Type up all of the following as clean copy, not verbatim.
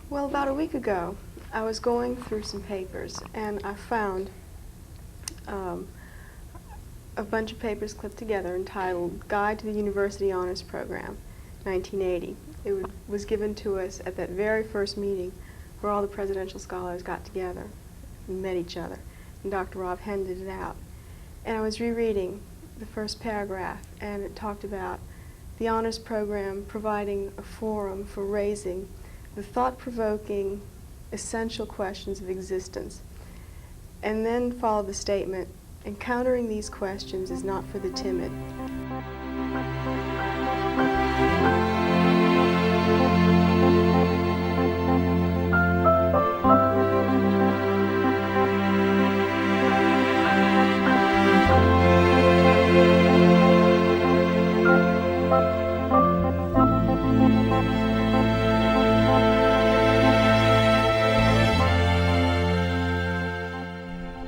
Well, about a week ago, I was going through some papers and I found a bunch of papers clipped together entitled Guide to the University Honors Program, 1980. It was given to us at that very first meeting where all the presidential scholars got together and met each other, and Dr. Rob handed it out. And I was rereading the first paragraph, and it talked about the honors program providing a forum for raising the thought-provoking, essential questions of existence. And then followed the statement, encountering these questions is not for the timid.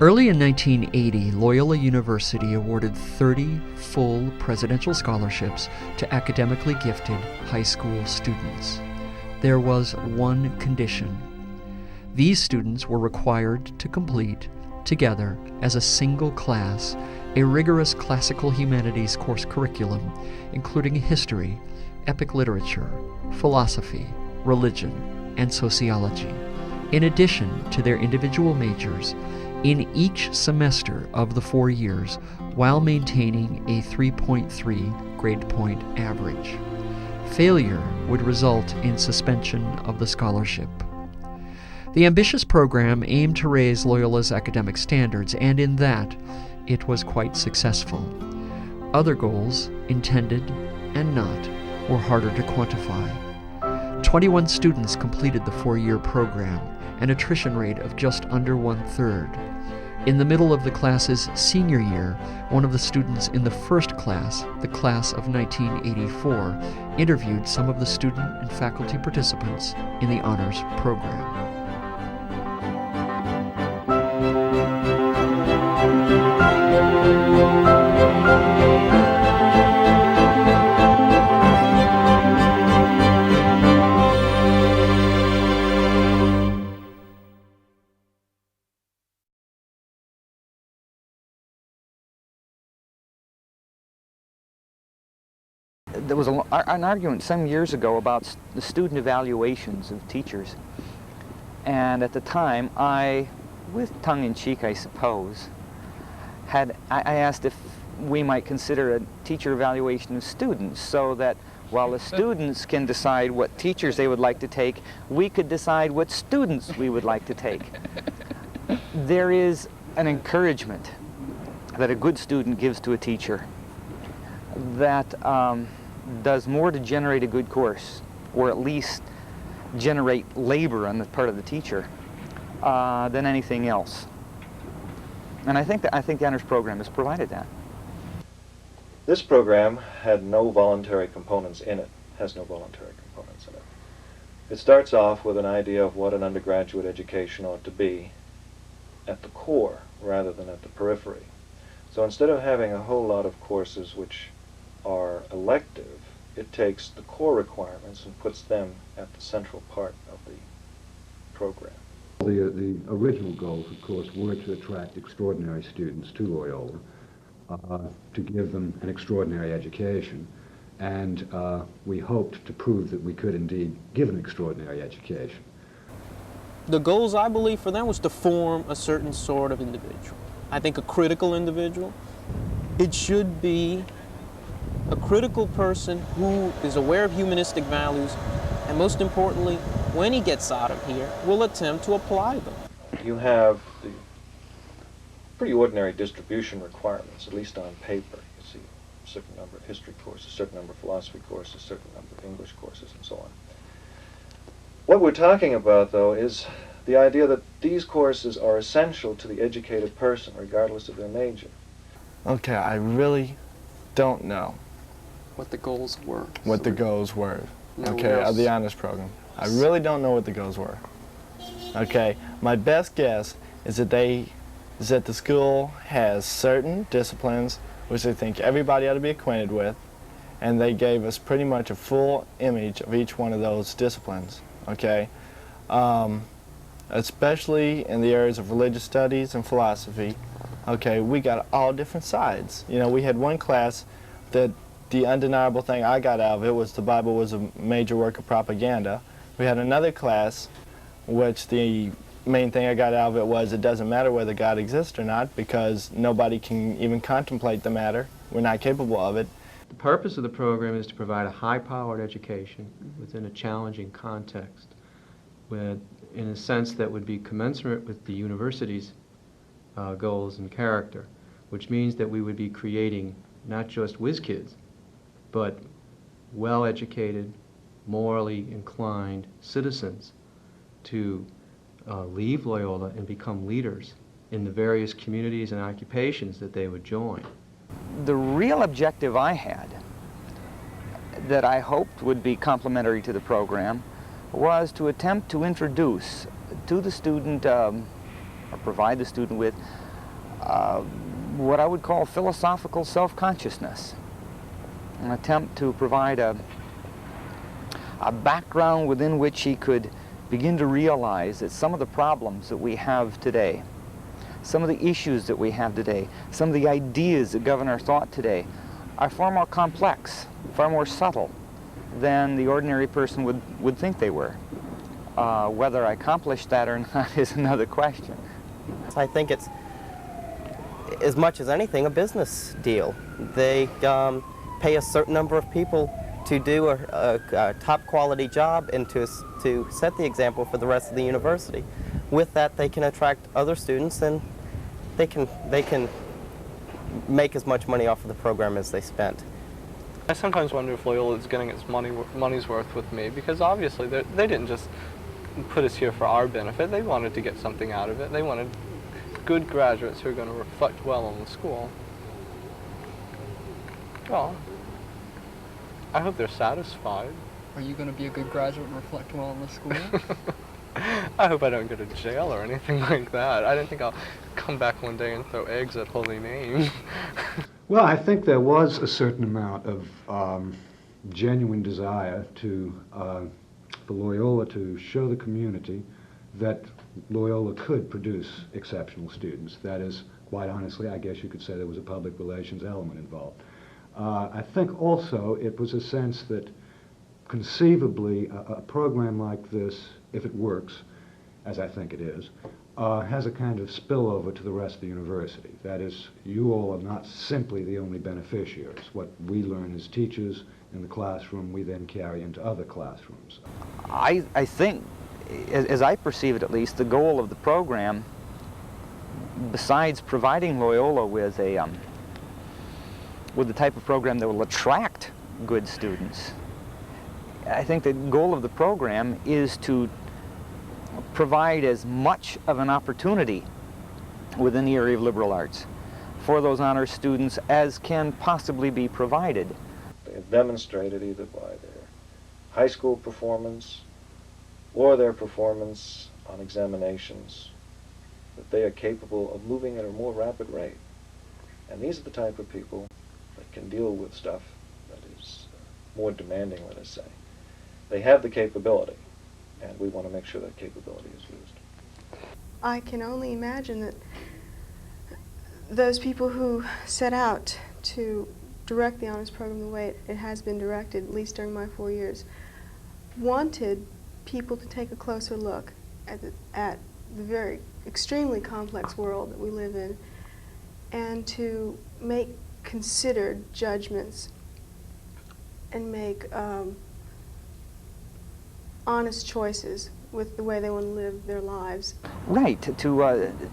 Early in 1980, Loyola University awarded 30 full presidential scholarships to academically gifted high school students. There was one condition. These students were required to complete, together as a single class, a rigorous classical humanities course curriculum, including history, epic literature, philosophy, religion, and sociology, in addition to their individual majors, in each semester of the 4 years, while maintaining a 3.3 grade point average. Failure would result in suspension of the scholarship. The ambitious program aimed to raise Loyola's academic standards, and in that, it was quite successful. Other goals, intended and not, were harder to quantify. 21 students completed the 4-year program, an attrition rate of just under 1/3. In the middle of the class's senior year, one of the students in the first class, the class of 1984, interviewed some of the student and faculty participants in the honors program. There was an argument some years ago about the student evaluations of teachers. And at the time, I, with tongue-in-cheek I suppose, I asked if we might consider a teacher evaluation of students, so that while the students can decide what teachers they would like to take, we could decide what students we would like to take. There is an encouragement that a good student gives to a teacher that does more to generate a good course, or at least generate labor on the part of the teacher, than anything else. And I think the honors program has provided that. This program had no voluntary components in it, has no voluntary components in it. It starts off with an idea of what an undergraduate education ought to be at the core rather than at the periphery. So instead of having a whole lot of courses which are elective, it takes the core requirements and puts them at the central part of the program. The original goals, of course, were to attract extraordinary students to Loyola, to give them an extraordinary education, and we hoped to prove that we could indeed give an extraordinary education. The goals, I believe, for them was to form a certain sort of individual. I think a critical individual. It should be a critical person who is aware of humanistic values, and most importantly, when he gets out of here, will attempt to apply them. You have the pretty ordinary distribution requirements, at least on paper. You see a certain number of history courses, a certain number of philosophy courses, a certain number of English courses, and so on. What we're talking about, though, is the idea that these courses are essential to the educated person, regardless of their major. Okay, I really don't know what the goals were. What the goals were, No one okay, of else. the honors program. I really don't know what the goals were. Okay, my best guess is that the school has certain disciplines which they think everybody ought to be acquainted with, and they gave us pretty much a full image of each one of those disciplines, okay? especially in the areas of religious studies and philosophy. Okay, we got all different sides. You know, we had one class that the undeniable thing I got out of it was the Bible was a major work of propaganda. We had another class which the main thing I got out of it was it doesn't matter whether God exists or not, because nobody can even contemplate the matter. We're not capable of it. The purpose of the program is to provide a high-powered education within a challenging context, with, in a sense that would be commensurate with the university's goals and character, which means that we would be creating not just whiz kids, but well-educated, morally inclined citizens to leave Loyola and become leaders in the various communities and occupations that they would join. The real objective I had, that I hoped would be complementary to the program, was to attempt to introduce to the student, or provide the student with, what I would call philosophical self-consciousness. An attempt to provide a background within which he could begin to realize that some of the problems that we have today, some of the issues that we have today, some of the ideas that govern our thought today are far more complex, far more subtle than the ordinary person would think they were. Whether I accomplished that or not is another question. I think it's, as much as anything, a business deal. They pay a certain number of people to do a top quality job and to set the example for the rest of the university. With that, they can attract other students, and they can make as much money off of the program as they spent. I sometimes wonder if Loyola is getting its money's worth with me, because obviously they didn't just put us here for our benefit. They wanted to get something out of it. They wanted good graduates who are going to reflect well on the school. Well, I hope they're satisfied. Are you going to be a good graduate and reflect well on the school? I hope I don't go to jail or anything like that. I don't think I'll come back one day and throw eggs at Holy Name. Well, I think there was a certain amount of genuine desire for Loyola to show the community that Loyola could produce exceptional students. That is, quite honestly, I guess you could say there was a public relations element involved. I think also it was a sense that conceivably a program like this, if it works, as I think it is, has a kind of spillover to the rest of the university. That is, you all are not simply the only beneficiaries. What we learn as teachers in the classroom, we then carry into other classrooms. I think, as I perceive it at least, the goal of the program, besides providing Loyola with the type of program that will attract good students, I think the goal of the program is to provide as much of an opportunity within the area of liberal arts for those honors students as can possibly be provided. They have demonstrated either by their high school performance or their performance on examinations that they are capable of moving at a more rapid rate. And these are the type of people that can deal with stuff that is more demanding, let us say. They have the capability, and we want to make sure that capability is used. I can only imagine that those people who set out to direct the honors program the way it has been directed, at least during my 4 years, wanted people to take a closer look at the very extremely complex world that we live in, and to make considered judgments and make honest choices with the way they want to live their lives. Right, to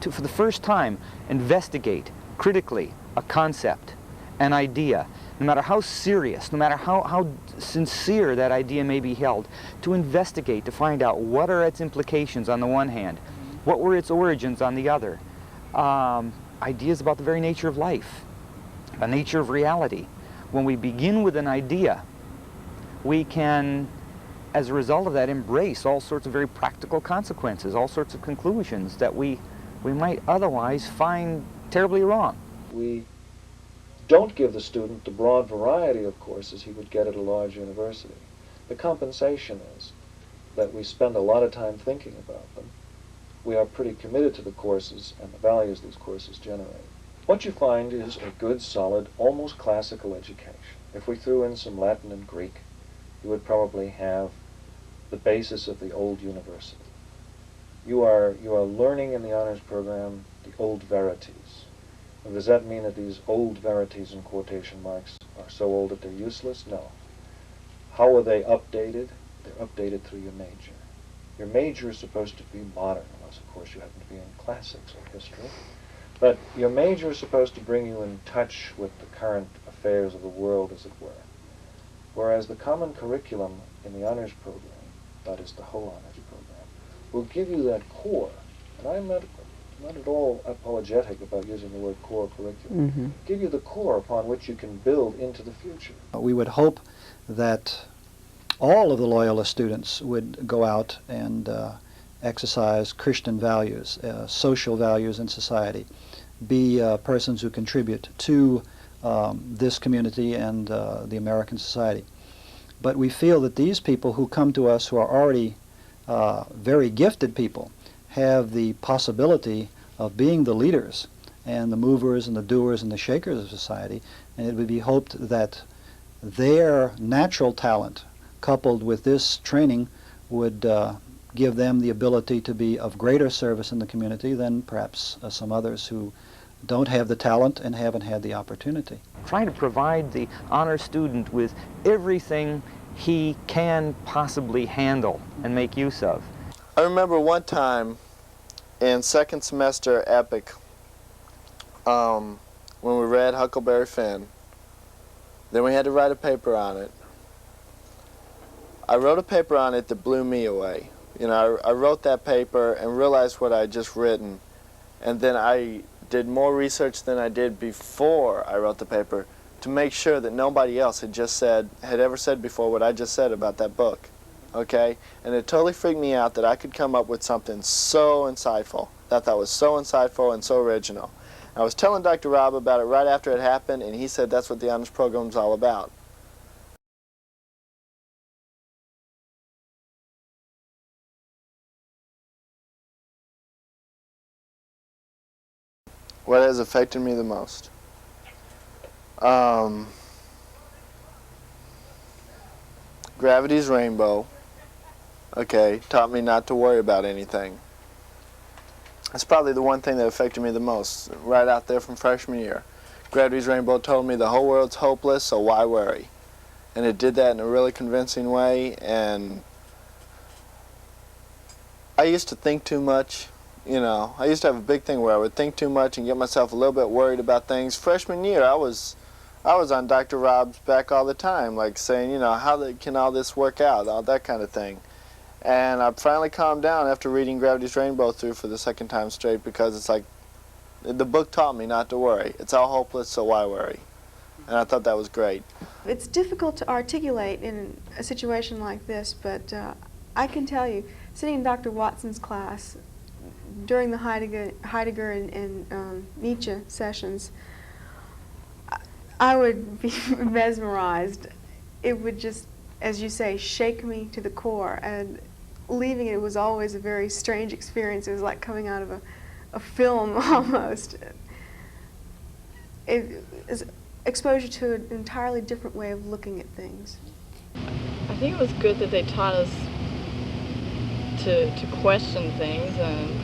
for the first time, investigate critically a concept, an idea, no matter how serious, no matter how sincere that idea may be held, to investigate, to find out what are its implications on the one hand, what were its origins on the other, ideas about the very nature of life, the nature of reality. When we begin with an idea, we can, as a result of that, embrace all sorts of very practical consequences, all sorts of conclusions that we might otherwise find terribly wrong. We don't give the student the broad variety of courses he would get at a large university. The compensation is that we spend a lot of time thinking about them. We are pretty committed to the courses and the values these courses generate. What you find is a good, solid, almost classical education. If we threw in some Latin and Greek, you would probably have the basis of the old university. You are learning in the honors program the old verities. And does that mean that these old verities in quotation marks are so old that they're useless? No. How are they updated? They're updated through your major. Your major is supposed to be modern, unless of course you happen to be in classics or history. But your major is supposed to bring you in touch with the current affairs of the world, as it were. Whereas the common curriculum in the honors program, that is the whole honors program, will give you that core. And I'm not at all apologetic about using the word core curriculum. Give you the core upon which you can build into the future. We would hope that all of the Loyola students would go out and exercise Christian values, social values in society, be persons who contribute to this community and the American society. But we feel that these people who come to us who are already very gifted people have the possibility of being the leaders and the movers and the doers and the shakers of society, and it would be hoped that their natural talent coupled with this training would give them the ability to be of greater service in the community than perhaps some others who don't have the talent and haven't had the opportunity. Trying to provide the honor student with everything he can possibly handle and make use of. I remember one time in second semester Epic, when we read Huckleberry Finn, then we had to write a paper on it. I wrote a paper on it that blew me away. You know, I wrote that paper and realized what I had just written, and then I did more research than I did before I wrote the paper to make sure that nobody else had ever said before what I just said about that book. Okay? And it totally freaked me out that I could come up with something so insightful, that was so insightful and so original. I was telling Dr. Rob about it right after it happened, and he said that's what the honors program's all about. What has affected me the most? Gravity's Rainbow, okay, taught me not to worry about anything. That's probably the one thing that affected me the most, right out there from freshman year. Gravity's Rainbow told me the whole world's hopeless, so why worry? And it did that in a really convincing way, and I used to think too much. You know, I used to have a big thing where I would think too much and get myself a little bit worried about things. Freshman year, I was on Dr. Rob's back all the time, like saying, you know, how can all this work out, all that kind of thing. And I finally calmed down after reading Gravity's Rainbow through for the second time straight, because it's like, the book taught me not to worry. It's all hopeless, so why worry? And I thought that was great. It's difficult to articulate in a situation like this, but I can tell you, sitting in Dr. Watson's class, during the Heidegger and Nietzsche sessions, I would be mesmerized. It would just, as you say, shake me to the core. And leaving it was always a very strange experience. It was like coming out of a film almost. It is exposure to an entirely different way of looking at things. I think it was good that they taught us to question things and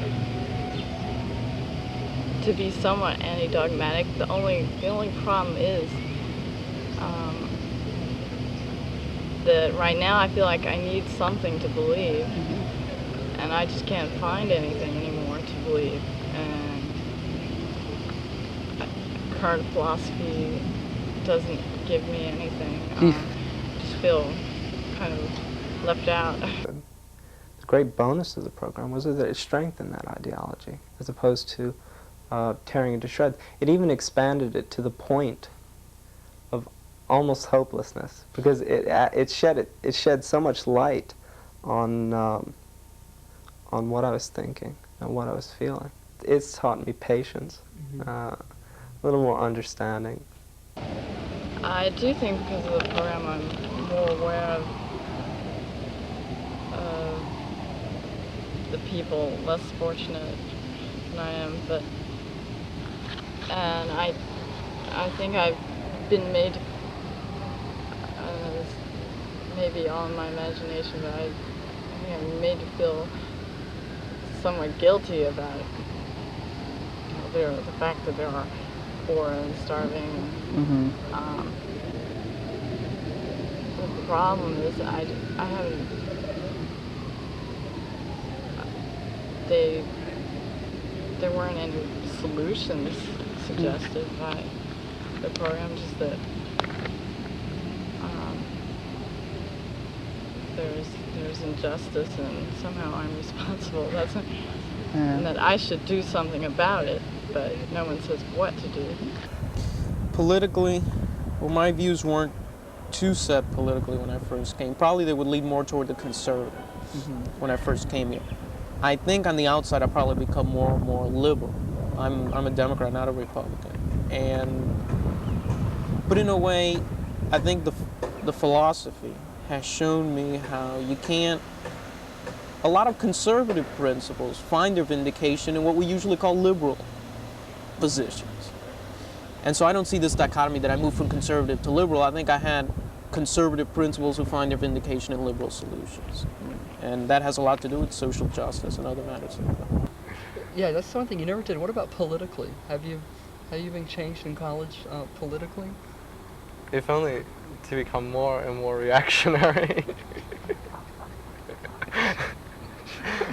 to be somewhat anti-dogmatic. The only problem is that right now I feel like I need something to believe, and I just can't find anything anymore to believe. And current philosophy doesn't give me anything. Just feel kind of left out. The great bonus of the program was that it strengthened that ideology, as opposed to tearing it to shreds. It even expanded it to the point of almost hopelessness, because it shed so much light on what I was thinking and what I was feeling. It's taught me patience, a little more understanding. I do think because of the program I'm more aware of the people less fortunate than I am, and I think I've been made, this may be all in my imagination, but I think I'm made to feel somewhat guilty about it. The fact that there are poor and starving. But the problem is I haven't, there weren't any solutions suggested by the program, just that there's injustice and somehow I'm responsible. And that I should do something about it, but no one says what to do. Politically, well, my views weren't too set politically when I first came. Probably they would lead more toward the conservative when I first came here. I think on the outside I probably become more and more liberal. I'm a Democrat, not a Republican. But in a way, I think the philosophy has shown me how you can't, a lot of conservative principles find their vindication in what we usually call liberal positions. And so I don't see this dichotomy that I moved from conservative to liberal. I think I had conservative principles who find their vindication in liberal solutions. And that has a lot to do with social justice and other matters like that. Yeah, that's something you never did. What about politically? Have you been changed in college politically? If only to become more and more reactionary.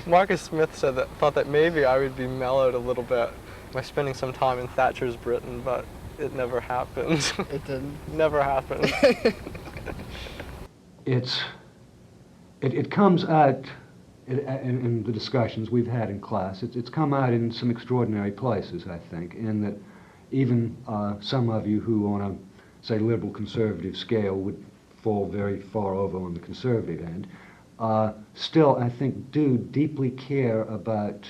Marcus Smith thought that maybe I would be mellowed a little bit by spending some time in Thatcher's Britain, but it never happened. It didn't? Never happened. It comes out in the discussions we've had in class. It's come out in some extraordinary places, I think, in that even some of you who on a, say, liberal conservative scale would fall very far over on the conservative end, still, I think, do deeply care about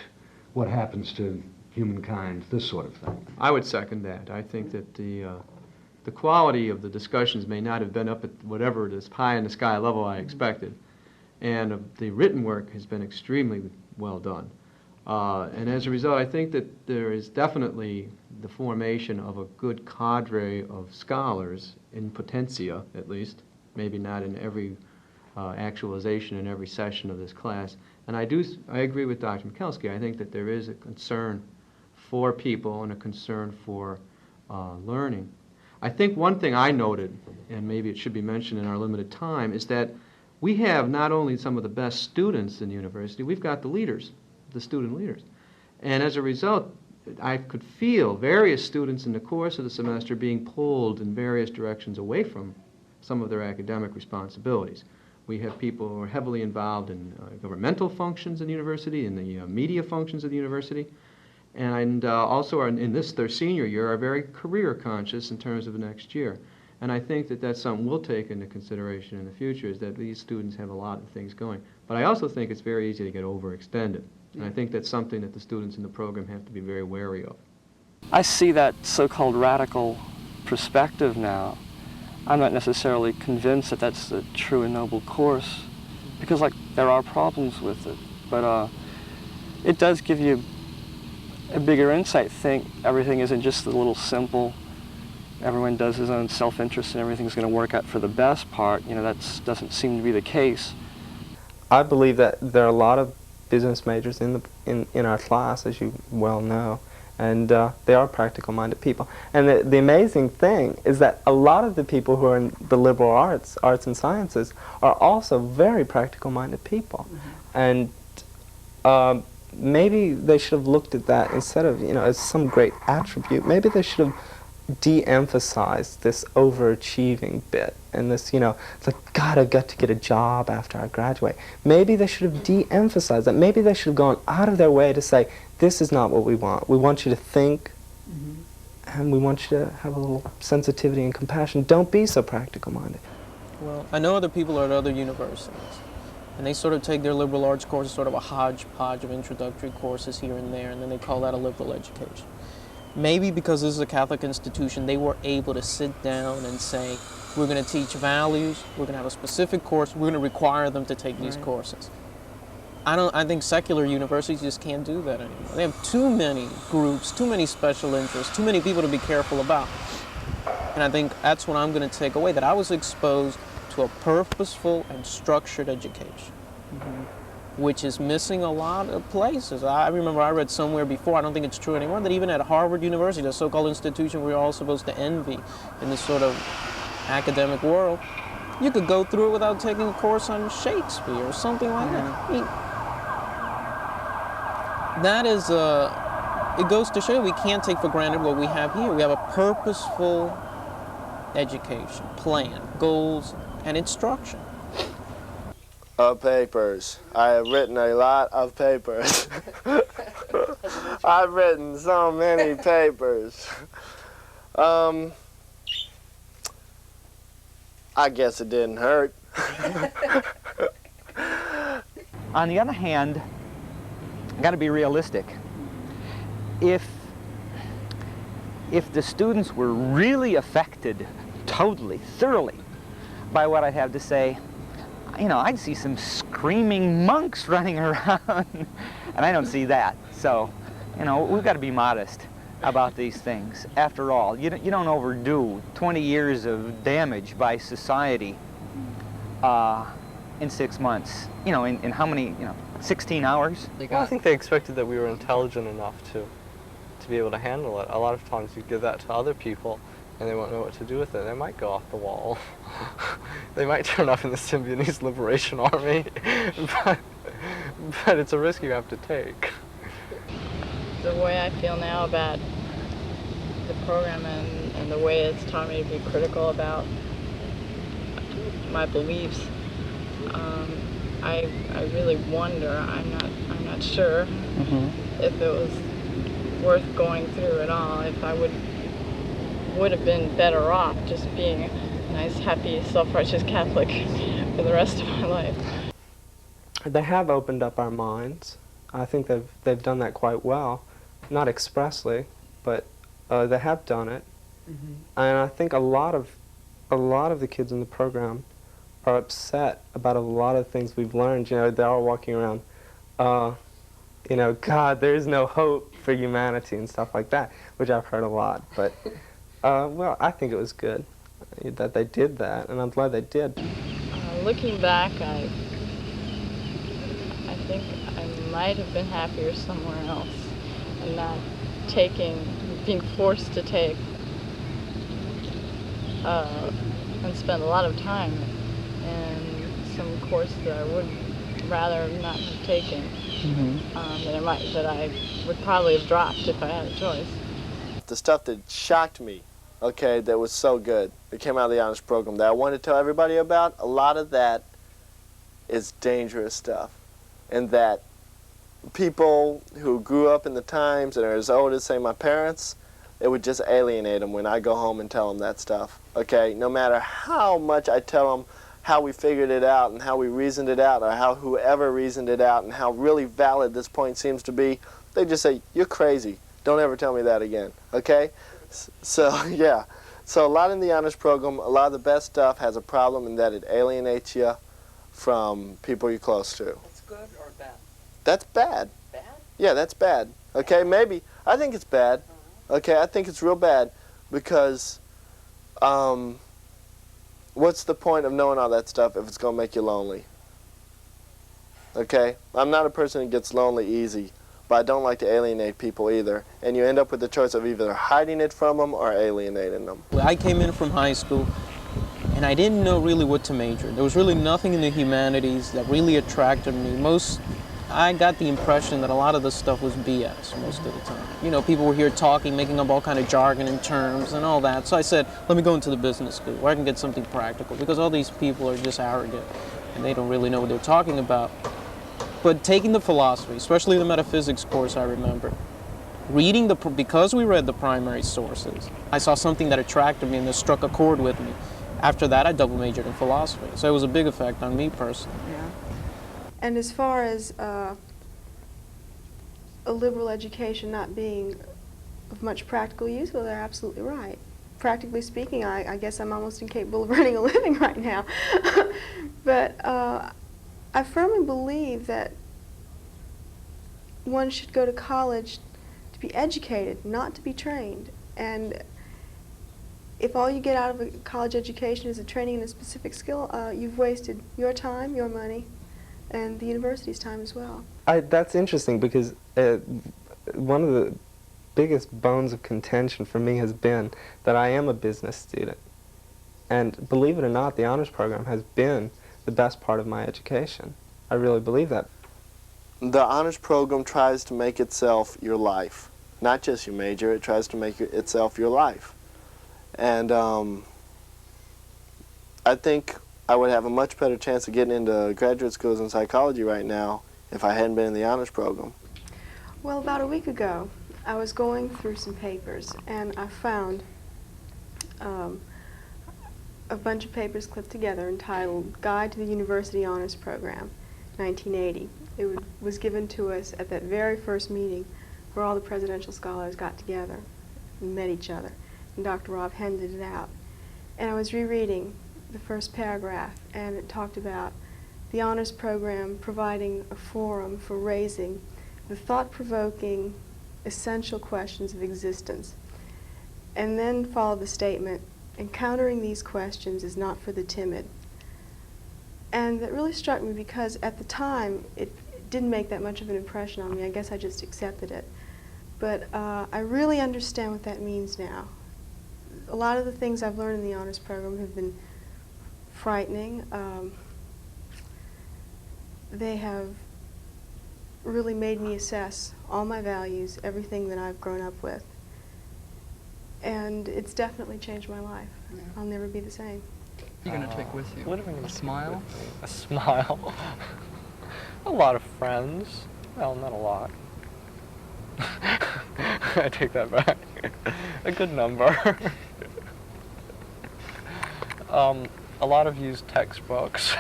what happens to humankind, this sort of thing. I would second that. I think that the quality of the discussions may not have been up at whatever this pie-in-the-sky level I expected, and the written work has been extremely well done. And as a result, I think that there is definitely the formation of a good cadre of scholars, in potentia at least, maybe not in every actualization in every session of this class. And I agree with Dr. Mikulski. I think that there is a concern for people and a concern for learning. I think one thing I noted, and maybe it should be mentioned in our limited time, is that we have not only some of the best students in the university, we've got the leaders, the student leaders. And as a result, I could feel various students in the course of the semester being pulled in various directions away from some of their academic responsibilities. We have people who are heavily involved in governmental functions in the university, in the media functions of the university, and also are in this, their senior year, are very career conscious in terms of the next year. And I think that that's something we'll take into consideration in the future, is that these students have a lot of things going. But I also think it's very easy to get overextended. And I think that's something that the students in the program have to be very wary of. I see that so-called radical perspective now. I'm not necessarily convinced that that's a true and noble course, because there are problems with it. But it does give you a bigger insight. Think everything isn't just a little simple, everyone does his own self-interest and everything's going to work out for the best part. You know, that doesn't seem to be the case. I believe that there are a lot of business majors in our class, as you well know, and they are practical-minded people. And the amazing thing is that a lot of the people who are in the liberal arts and sciences, are also very practical-minded people. And maybe they should have looked at that instead of, as some great attribute. Maybe they should have de-emphasized this overachieving bit and this, it's like, God, I've got to get a job after I graduate. Maybe they should have de-emphasized that. Maybe they should have gone out of their way to say, this is not what we want. We want you to think, and we want you to have a little sensitivity and compassion. Don't be so practical-minded. Well, I know other people are at other universities, and they sort of take their liberal arts courses, sort of a hodgepodge of introductory courses here and there, and then they call that a liberal education. Maybe because this is a Catholic institution, they were able to sit down and say, we're going to teach values, we're going to have a specific course, we're going to require them to take these courses. I think secular universities just can't do that anymore. They have too many groups, too many special interests, too many people to be careful about. And I think that's what I'm going to take away, that I was exposed to a purposeful and structured education, which is missing a lot of places. I remember I read somewhere before, I don't think it's true anymore, that even at Harvard University, the so-called institution we're all supposed to envy in this sort of academic world, you could go through it without taking a course on Shakespeare or something like that. I mean, that is, it goes to show we can't take for granted what we have here. We have a purposeful education, plan, goals, and instruction. Of papers. I have written a lot of papers. I've written so many papers. I guess it didn't hurt. On the other hand, I got to be realistic. If the students were really affected totally, thoroughly, by what I have to say, you know, I'd see some screaming monks running around, and I don't see that. So, you know, we've got to be modest about these things. After all, you don't overdo 20 years of damage by society in 6 months. You know, in how many, 16 hours? Well, I think they expected that we were intelligent enough to be able to handle it. A lot of times you give that to other people, and they won't know what to do with it. They might go off the wall. They might turn up in the Symbionese Liberation Army, but it's a risk you have to take. The way I feel now about the program and the way it's taught me to be critical about my beliefs, I really wonder. I'm not sure if it was worth going through at all. If I would have been better off just being a nice, happy, self-righteous Catholic for the rest of my life. They have opened up our minds. I think they've done that quite well, not expressly, but they have done it. And I think a lot of the kids in the program are upset about a lot of things we've learned. You know, they're all walking around, you know, God, there's no hope for humanity and stuff like that, which I've heard a lot. But well, I think it was good that they did that, and I'm glad they did. Looking back, I think I might have been happier somewhere else and not being forced to take and spend a lot of time in some course that I would rather not have taken, that I would probably have dropped if I had a choice. The stuff that shocked me, okay, that was so good, that came out of the honors program that I wanted to tell everybody about, a lot of that is dangerous stuff. And that people who grew up in the times and are as old as, say, my parents, it would just alienate them when I go home and tell them that stuff, okay? No matter how much I tell them how we figured it out and how we reasoned it out, or how whoever reasoned it out and how really valid this point seems to be, they just say, you're crazy. Don't ever tell me that again, okay? So, yeah. So a lot in the honors program, a lot of the best stuff has a problem in that it alienates you from people you're close to. That's good or bad? That's bad. Bad? Yeah, that's bad. Okay, maybe. I think it's bad. Okay, I think it's real bad because what's the point of knowing all that stuff if it's going to make you lonely? Okay? I'm not a person who gets lonely easy, but I don't like to alienate people either. And you end up with the choice of either hiding it from them or alienating them. I came in from high school, and I didn't know really what to major. There was really nothing in the humanities that really attracted me. I got the impression that a lot of the stuff was BS most of the time. You know, people were here talking, making up all kind of jargon and terms and all that. So I said, let me go into the business school where I can get something practical, because all these people are just arrogant and they don't really know what they're talking about. But taking the philosophy, especially the metaphysics course, I remember, because we read the primary sources, I saw something that attracted me and that struck a chord with me. After that, I double majored in philosophy. So it was a big effect on me personally. Yeah. And as far as a liberal education not being of much practical use, well, they're absolutely right. Practically speaking, I guess I'm almost incapable of earning a living right now. But I firmly believe that one should go to college to be educated, not to be trained. And if all you get out of a college education is a training in a specific skill, you've wasted your time, your money, and the university's time as well. That's interesting because one of the biggest bones of contention for me has been that I am a business student. And believe it or not, the honors program has been the best part of my education. I really believe that. The honors program tries to make itself your life. Not just your major, it tries to make itself your life. And I think I would have a much better chance of getting into graduate schools in psychology right now if I hadn't been in the honors program. Well, about a week ago, I was going through some papers, and I found a bunch of papers clipped together entitled Guide to the University Honors Program, 1980. It was given to us at that very first meeting where all the presidential scholars got together and met each other, and Dr. Rob handed it out. And I was rereading the first paragraph, and it talked about the honors program providing a forum for raising the thought-provoking, essential questions of existence. And then followed the statement, encountering these questions is not for the timid. And that really struck me because at the time it didn't make that much of an impression on me. I guess I just accepted it. But I really understand what that means now. A lot of the things I've learned in the honors program have been frightening. They have really made me assess all my values, everything that I've grown up with. And it's definitely changed my life. Yeah. I'll never be the same. What are you going to take with you? What am I going to A smile? A smile. A lot of friends. Well, not a lot. I take that back. A good number. A lot of used textbooks.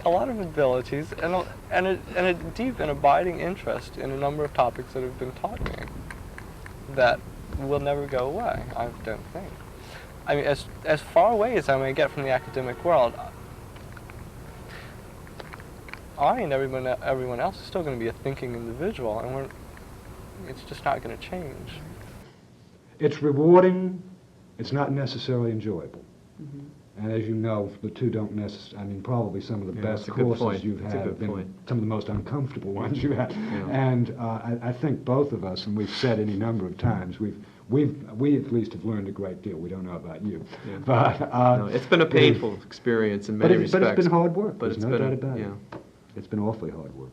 A lot of abilities and a deep and abiding interest in a number of topics that have been taught me that will never go away, I don't think. I mean, as far away as I may get from the academic world, I and everyone else is still going to be a thinking individual, and it's just not going to change. It's rewarding. It's not necessarily enjoyable. Mm-hmm. And as you know, the two don't necessarily, I mean, probably some of the best courses you've had have been some of the most uncomfortable ones you've had. Yeah. And I think both of us, and we've said any number of times, we at least have learned a great deal. We don't know about you. Yeah. But no, it's been a painful experience in many respects. But it's been hard work. But There's no doubt about it. It's been awfully hard work.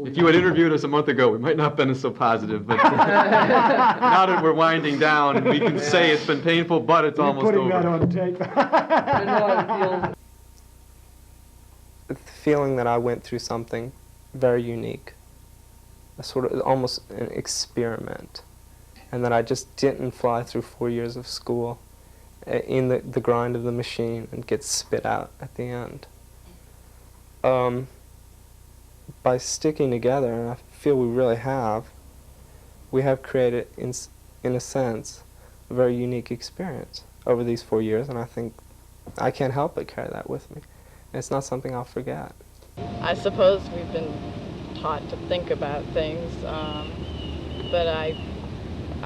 If you had interviewed us a month ago, we might not have been so positive, but now that we're winding down, we can say it's been painful, but it's almost over. Putting that on tape. The feeling that I went through something very unique, a sort of almost an experiment, and that I just didn't fly through 4 years of school in the grind of the machine and get spit out at the end. By sticking together, and I feel we have created, in a sense, a very unique experience over these 4 years, and I think I can't help but carry that with me. And it's not something I'll forget. I suppose we've been taught to think about things, but I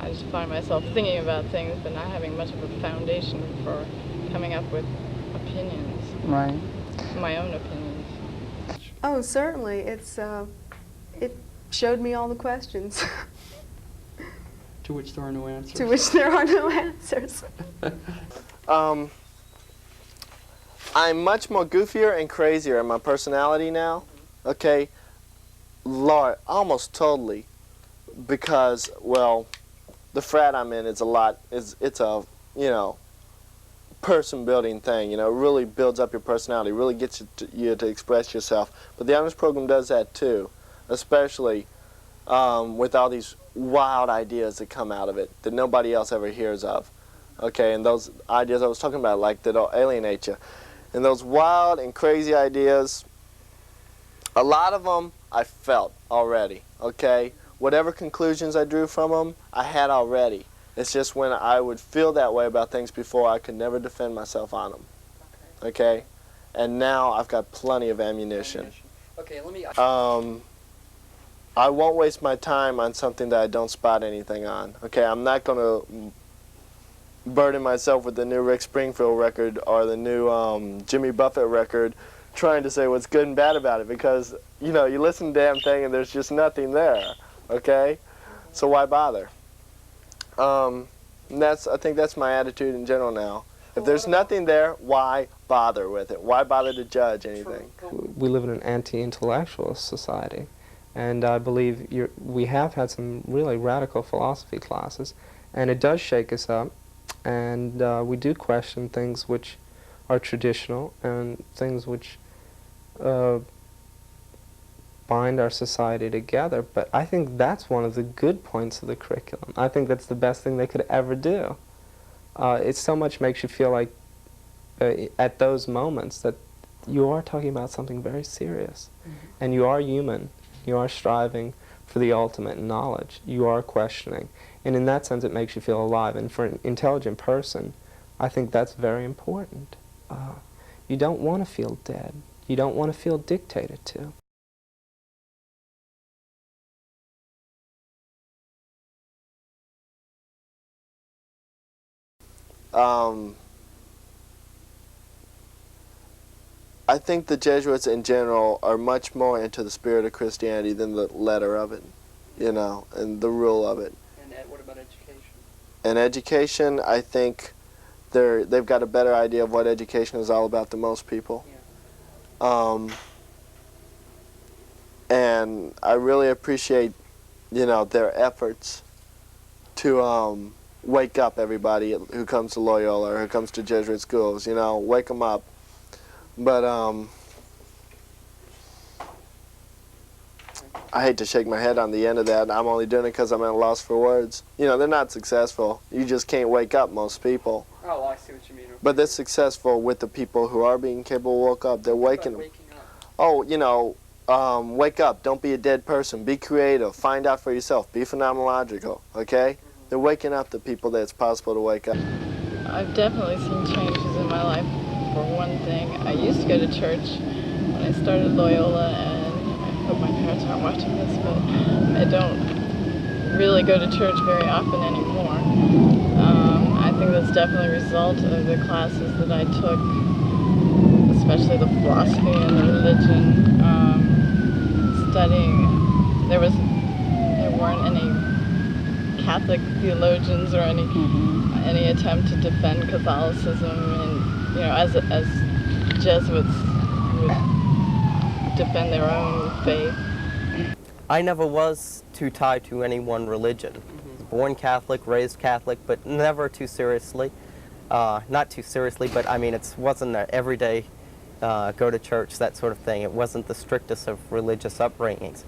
just find myself thinking about things but not having much of a foundation for coming up with opinions. Right. My own opinions. Oh, certainly. It showed me all the questions. To which there are no answers. To which there are no answers. I'm much more goofier and crazier in my personality now, okay? Almost totally, because, well, the frat I'm in is it's a, person-building thing, it really builds up your personality, really gets you to express yourself. But the honors program does that too, especially with all these wild ideas that come out of it that nobody else ever hears of. Okay, and those ideas I was talking about, like, that alienate you. And those wild and crazy ideas, a lot of them I felt already, okay? Whatever conclusions I drew from them, I had already. It's just when I would feel that way about things before, I could never defend myself on them. okay? And now I've got plenty of ammunition. Okay, let me... I won't waste my time on something that I don't spot anything on. Okay, I'm not going to burden myself with the new Rick Springfield record or the new Jimmy Buffett record trying to say what's good and bad about it, because, you know, you listen to the damn thing and there's just nothing there, okay? So why bother? And I think that's my attitude in general now. If there's nothing there, why bother with it? Why bother to judge anything? We live in an anti-intellectual society, and I believe we have had some really radical philosophy classes, and it does shake us up, and we do question things which are traditional and things which bind our society together. But I think that's one of the good points of the curriculum. I think that's the best thing they could ever do. It so much makes you feel like at those moments that you are talking about something very serious. And you are human. You are striving for the ultimate in knowledge. You are questioning. And in that sense, it makes you feel alive. And for an intelligent person, I think that's very important. You don't want to feel dead. You don't want to feel dictated to. I think the Jesuits in general are much more into the spirit of Christianity than the letter of it, you know, and the rule of it. And what about education? And education, I think they've got a better idea of what education is all about than most people. Yeah. And I really appreciate, you know, their efforts to wake up everybody who comes to Loyola or who comes to Jesuit schools, you know, wake them up. But I hate to shake my head on the end of that. I'm only doing it because I'm at a loss for words. You know, they're not successful. You just can't wake up most people. Oh, I see what you mean. Okay. But they're successful with the people who are being capable of woke up. They're waking them. Oh, you know, wake up. Don't be a dead person. Be creative. Find out for yourself. Be phenomenological, okay? They're waking up the people that it's possible to wake up. I've definitely seen changes in my life. For one thing, I used to go to church when I started Loyola, and I hope my parents aren't watching this, but I don't really go to church very often anymore. I think that's definitely a result of the classes that I took, especially the philosophy and the religion, studying. There weren't any Catholic theologians or any attempt to defend Catholicism, and you know, as Jesuits would defend their own faith. I never was too tied to any one religion. Born Catholic, raised Catholic, but never too seriously. Not too seriously, but I mean, it wasn't an everyday go to church, that sort of thing. It wasn't the strictest of religious upbringings.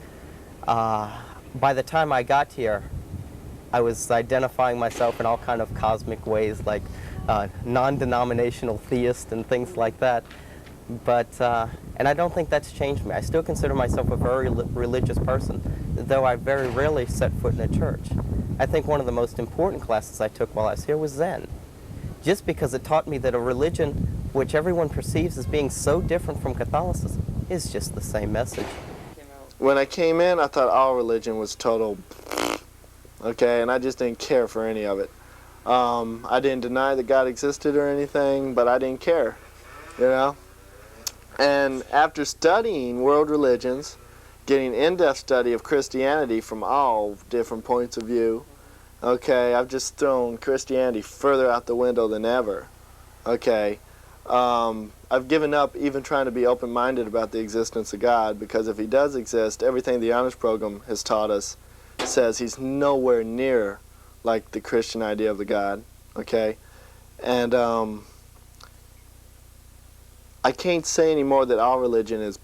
By the time I got here, I was identifying myself in all kind of cosmic ways, like non-denominational theist and things like that. But, and I don't think that's changed me. I still consider myself a very religious person, though I very rarely set foot in a church. I think one of the most important classes I took while I was here was Zen, just because it taught me that a religion which everyone perceives as being so different from Catholicism is just the same message. When I came in, I thought all religion was total, okay, and I just didn't care for any of it. I didn't deny that God existed or anything, but I didn't care, you know? And after studying world religions, getting in-depth study of Christianity from all different points of view, okay, I've just thrown Christianity further out the window than ever, okay? I've given up even trying to be open-minded about the existence of God, because if he does exist, everything the honors program has taught us says he's nowhere near like the Christian idea of the God, okay? And I can't say anymore that all religion is,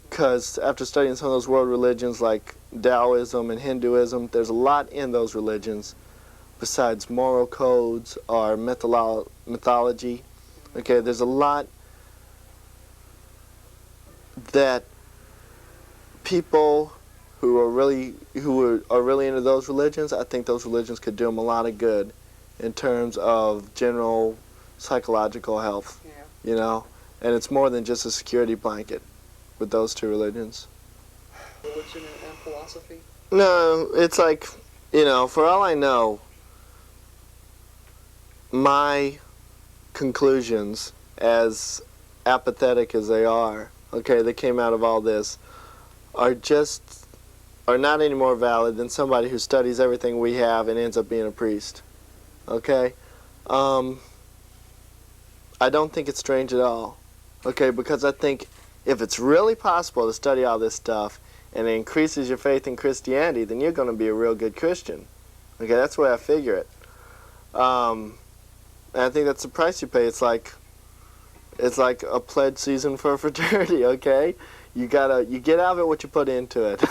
because after studying some of those world religions like Taoism and Hinduism, there's a lot in those religions besides moral codes or mythology. Okay, there's a lot that people who are really into those religions, I think those religions could do them a lot of good in terms of general psychological health, you know? And it's more than just a security blanket with those two religions. Religion and philosophy? No, it's like, you know, for all I know, my conclusions, as apathetic as they are, okay, that came out of all this, are not any more valid than somebody who studies everything we have and ends up being a priest. Okay? I don't think it's strange at all. Okay, because I think if it's really possible to study all this stuff and it increases your faith in Christianity, then you're going to be a real good Christian. Okay, that's the way I figure it. And I think that's the price you pay. It's like a pledge season for a fraternity, okay? You get out of it what you put into it.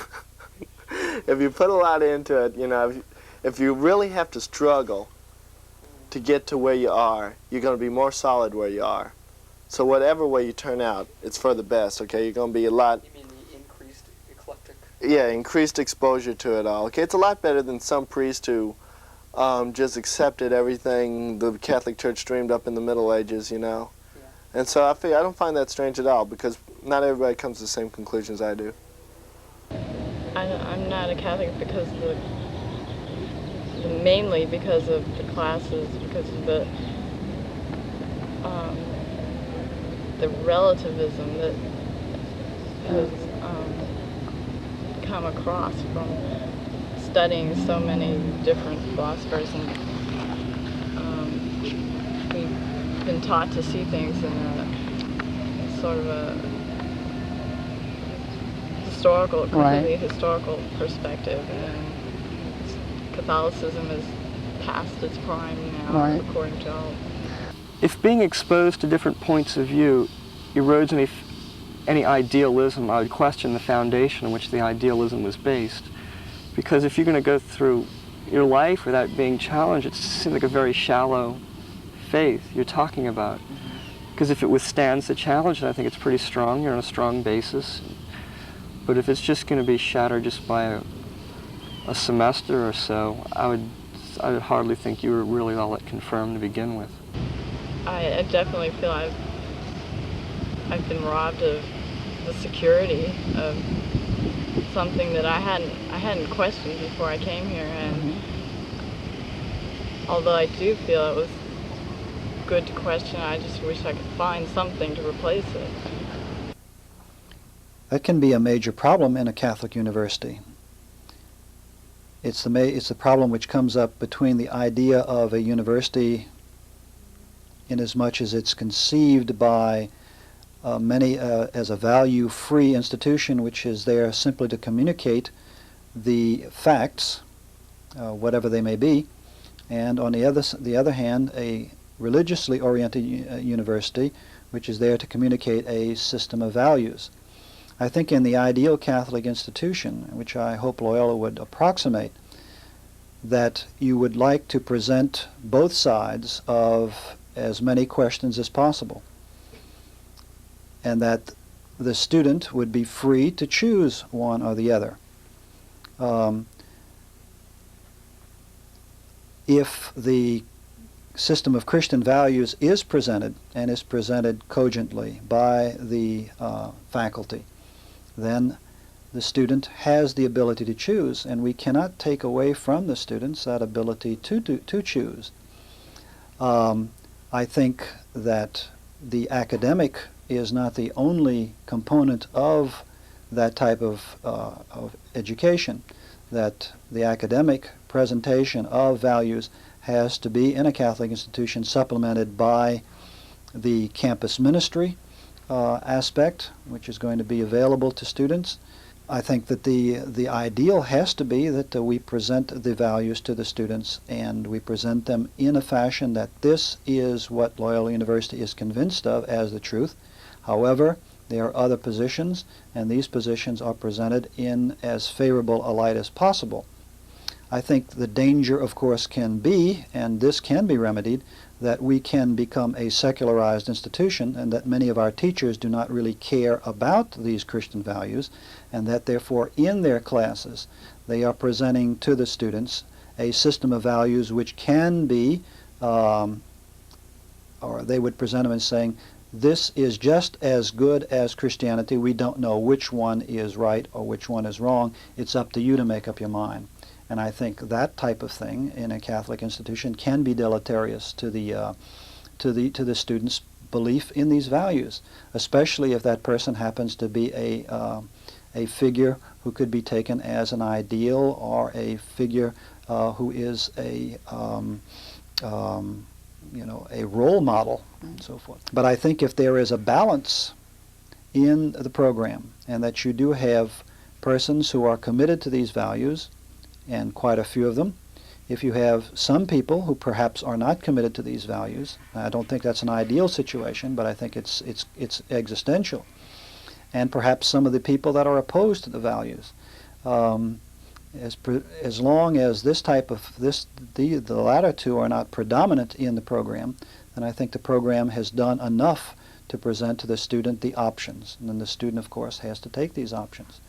If you put a lot into it, you know, if you really have to struggle to get to where you are, you're going to be more solid where you are. So whatever way you turn out, it's for the best, okay? You're going to be a lot... You mean the increased eclectic? Yeah, increased exposure to it all. Okay, it's a lot better than some priest who just accepted everything the Catholic Church streamed up in the Middle Ages, you know? Yeah. And so I don't find that strange at all, because not everybody comes to the same conclusions I do. I'm not a Catholic because mainly because of the classes, because of the relativism that has come across from studying so many different philosophers, and we've been taught to see things in a sort of a completely historical perspective, and Catholicism is past its prime now, according to all. If being exposed to different points of view erodes any idealism, I would question the foundation on which the idealism was based. Because if you're going to go through your life without being challenged, it seems like a very shallow faith you're talking about. Because if it withstands the challenge, then I think it's pretty strong. You're on a strong basis. But if it's just going to be shattered just by a semester or so, I would hardly think you were really all that confirmed to begin with. I definitely feel I've been robbed of the security of something that I hadn't questioned before I came here, and although I do feel it was good to question, I just wish I could find something to replace it. That can be a major problem in a Catholic university. It's the problem which comes up between the idea of a university, inasmuch as it's conceived by many as a value-free institution which is there simply to communicate the facts, whatever they may be, and on the other hand, a religiously oriented university which is there to communicate a system of values. I think in the ideal Catholic institution, which I hope Loyola would approximate, that you would like to present both sides of as many questions as possible, and that the student would be free to choose one or the other. If the system of Christian values is presented, and is presented cogently by the faculty, then the student has the ability to choose, and we cannot take away from the students that ability to choose. I think that the academic is not the only component of that type of education, that the academic presentation of values has to be in a Catholic institution supplemented by the campus ministry aspect, which is going to be available to students. I think that the ideal has to be that we present the values to the students, and we present them in a fashion that this is what Loyola University is convinced of as the truth. However, there are other positions, and these positions are presented in as favorable a light as possible. I think the danger, of course, can be, and this can be remedied, that we can become a secularized institution, and that many of our teachers do not really care about these Christian values, and that therefore in their classes they are presenting to the students a system of values which can be, or they would present them as saying, this is just as good as Christianity. We don't know which one is right or which one is wrong. It's up to you to make up your mind. And I think that type of thing in a Catholic institution can be deleterious to the student's belief in these values, especially if that person happens to be a figure who could be taken as an ideal, or a figure who is a a role model, and so forth. But I think if there is a balance in the program, and that you do have persons who are committed to these values, and quite a few of them, if you have some people who perhaps are not committed to these values, I don't think that's an ideal situation, but I think it's existential, and perhaps some of the people that are opposed to the values. As long as the latter two are not predominant in the program, then I think the program has done enough to present to the student the options, and then the student, of course, has to take these options.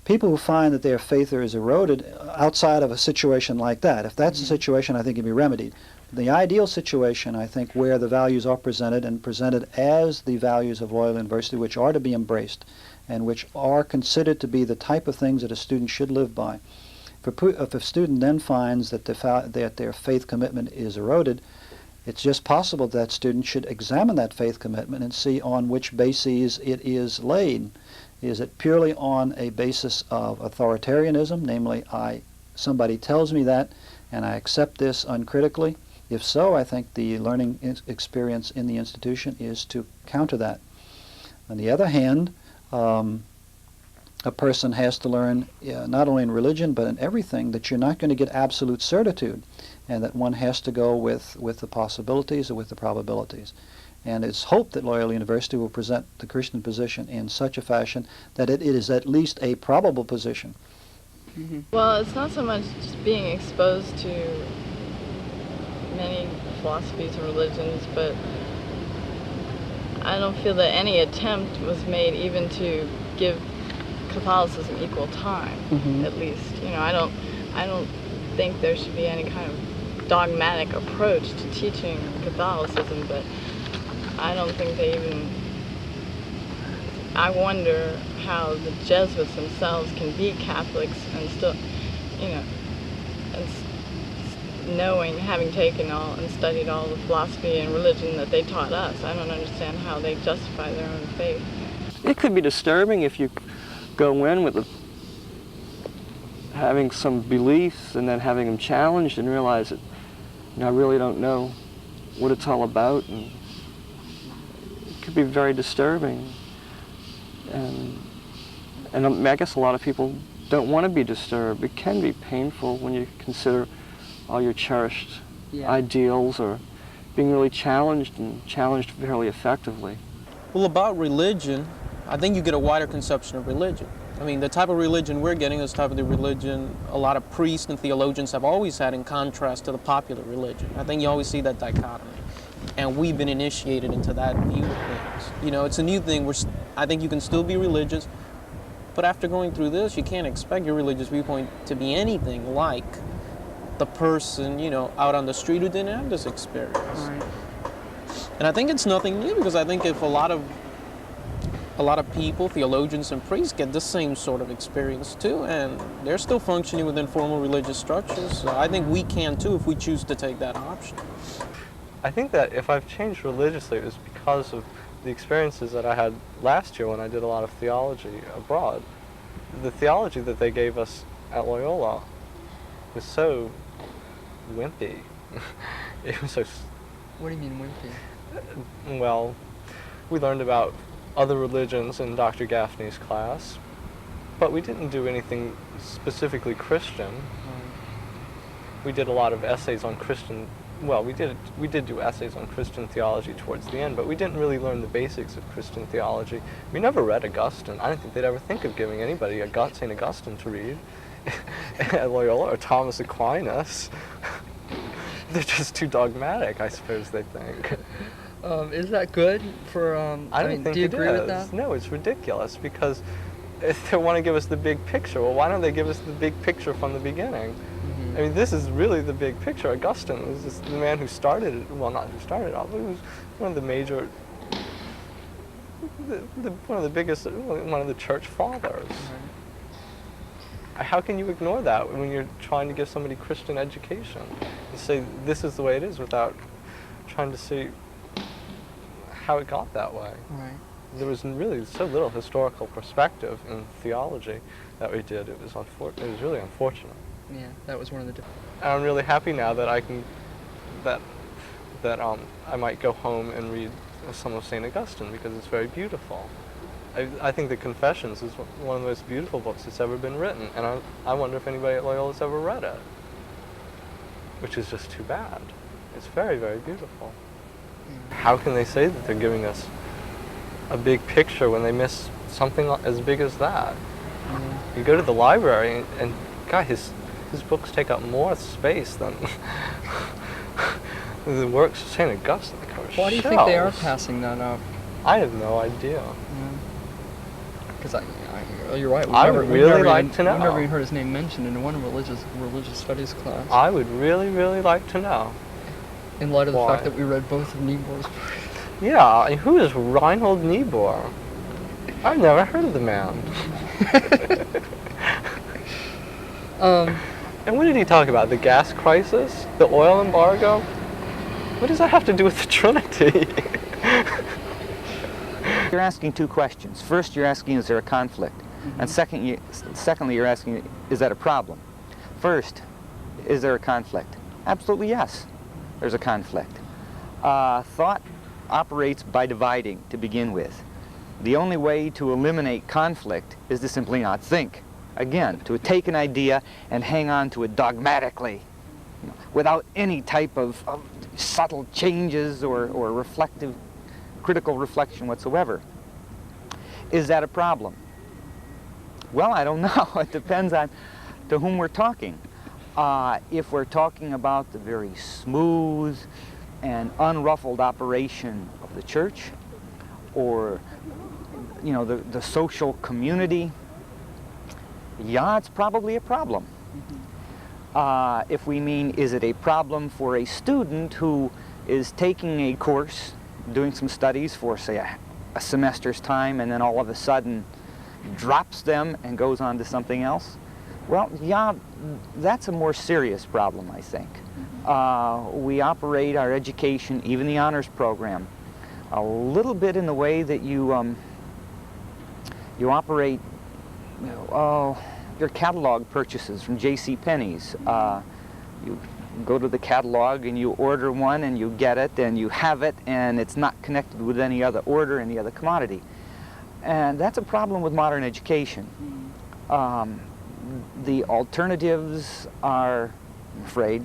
People who find that their faith is eroded outside of a situation like that, if that's the situation, I think it can be remedied. The ideal situation, I think, where the values are presented, and presented as the values of Loyola University, which are to be embraced, and which are considered to be the type of things that a student should live by. If a student then finds that their faith commitment is eroded, it's just possible that student should examine that faith commitment and see on which bases it is laid. Is it purely on a basis of authoritarianism, namely somebody tells me that and I accept this uncritically? If so, I think the learning experience in the institution is to counter that. On the other hand, a person has to learn, not only in religion but in everything, that you're not going to get absolute certitude, and that one has to go with the possibilities or with the probabilities. And it's hoped that Loyola University will present the Christian position in such a fashion that it is at least a probable position. Mm-hmm. Well, it's not so much just being exposed to many philosophies and religions, but I don't feel that any attempt was made even to give Catholicism equal time, at least. I don't think there should be any kind of dogmatic approach to teaching Catholicism, but I don't think they even... I wonder how the Jesuits themselves can be Catholics and still, knowing, having taken all and studied all the philosophy and religion that they taught us. I don't understand how they justify their own faith. It could be disturbing if you go in with having some beliefs and then having them challenged and realize that I really don't know what it's all about, and it could be very disturbing. And I guess a lot of people don't want to be disturbed. It can be painful when you consider all your cherished ideals are being really challenged, and challenged fairly effectively. Well, about religion, I think you get a wider conception of religion. I mean, the type of religion we're getting is the type of the religion a lot of priests and theologians have always had, in contrast to the popular religion. I think you always see that dichotomy. And we've been initiated into that view of things. It's a new thing. I think you can still be religious, but after going through this, you can't expect your religious viewpoint to be anything like the person, out on the street who didn't have this experience. Right. And I think it's nothing new, because I think if a lot of people, theologians and priests, get the same sort of experience too, and they're still functioning within formal religious structures. So I think we can too if we choose to take that option. I think that if I've changed religiously, it was because of the experiences that I had last year when I did a lot of theology abroad. The theology that they gave us at Loyola was so wimpy. It was so... What do you mean wimpy? Well, we learned about other religions in Dr. Gaffney's class, but we didn't do anything specifically Christian. We did a lot of essays on Christian... Well, we did do essays on Christian theology towards the end, but we didn't really learn the basics of Christian theology. We never read Augustine. I don't think they'd ever think of giving anybody St. Augustine to read at Loyola, or Thomas Aquinas. They're just too dogmatic, I suppose they think. Is that good for, I don't think do you agree with that? No, it's ridiculous, because if they want to give us the big picture, well, why don't they give us the big picture from the beginning? I mean, this is really the big picture. Augustine was just the man who started it. Well, not who started it all, but he was one of the major one of the biggest, one of the church fathers. How can you ignore that when you're trying to give somebody Christian education and say this is the way it is without trying to see how it got that way? Right. There was really so little historical perspective in theology that we did. It was really unfortunate. Yeah, that was one of the. And I'm really happy now that I can, that I might go home and read some of St. Augustine because it's very beautiful. I think the Confessions is one of the most beautiful books that's ever been written, and I wonder if anybody at Loyola has ever read it, which is just too bad. It's very, very beautiful. How can they say that they're giving us a big picture when they miss something as big as that? You go to the library and God, his books take up more space than the works of St. Augustine. Why do you think they are passing that up? I have no idea. Because you're right. I would really like to know. I've never even heard his name mentioned in one religious studies class. I would really, really like to know. In light of the fact that we read both of Niebuhr's books. Yeah, who is Reinhold Niebuhr? I've never heard of the man. And what did he talk about? The gas crisis? The oil embargo? What does that have to do with the Trinity? You're asking two questions. First, you're asking, is there a conflict? And secondly, you're asking, is that a problem? First, is there a conflict? Absolutely yes, there's a conflict. Thought operates by dividing to begin with. The only way to eliminate conflict is to simply not think. Again, to take an idea and hang on to it dogmatically, without any type of subtle changes or reflective, critical reflection whatsoever. Is that a problem? Well, I don't know. It depends on to whom we're talking. If we're talking about the very smooth and unruffled operation of the church, or the social community, yeah, it's probably a problem. If we mean, is it a problem for a student who is taking a course, doing some studies for, say, a semester's time, and then all of a sudden drops them and goes on to something else? Well, yeah, that's a more serious problem, I think. We operate our education, even the honors program, a little bit in the way that you operate your catalog purchases from J.C. Penney's. You go to the catalog and you order one and you get it and you have it, and it's not connected with any other order, any other commodity. And that's a problem with modern education. The alternatives are, I'm afraid,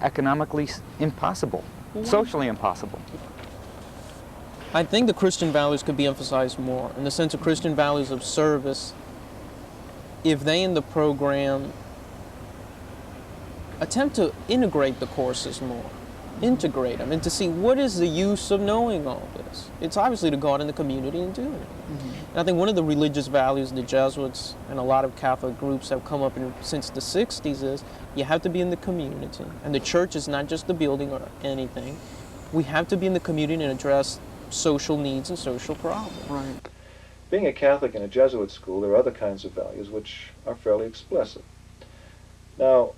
economically impossible, socially impossible. I think the Christian values could be emphasized more, in the sense of Christian values of service, if they in the program attempt to integrate the courses more, integrate them, and to see what is the use of knowing all this. It's obviously to go out in the community and do it. And I think one of the religious values the Jesuits and a lot of Catholic groups have come up since the 60s is you have to be in the community. And the church is not just the building or anything. We have to be in the community and address social needs and social problems. Right. Being a Catholic in a Jesuit school, there are other kinds of values which are fairly explicit. Now,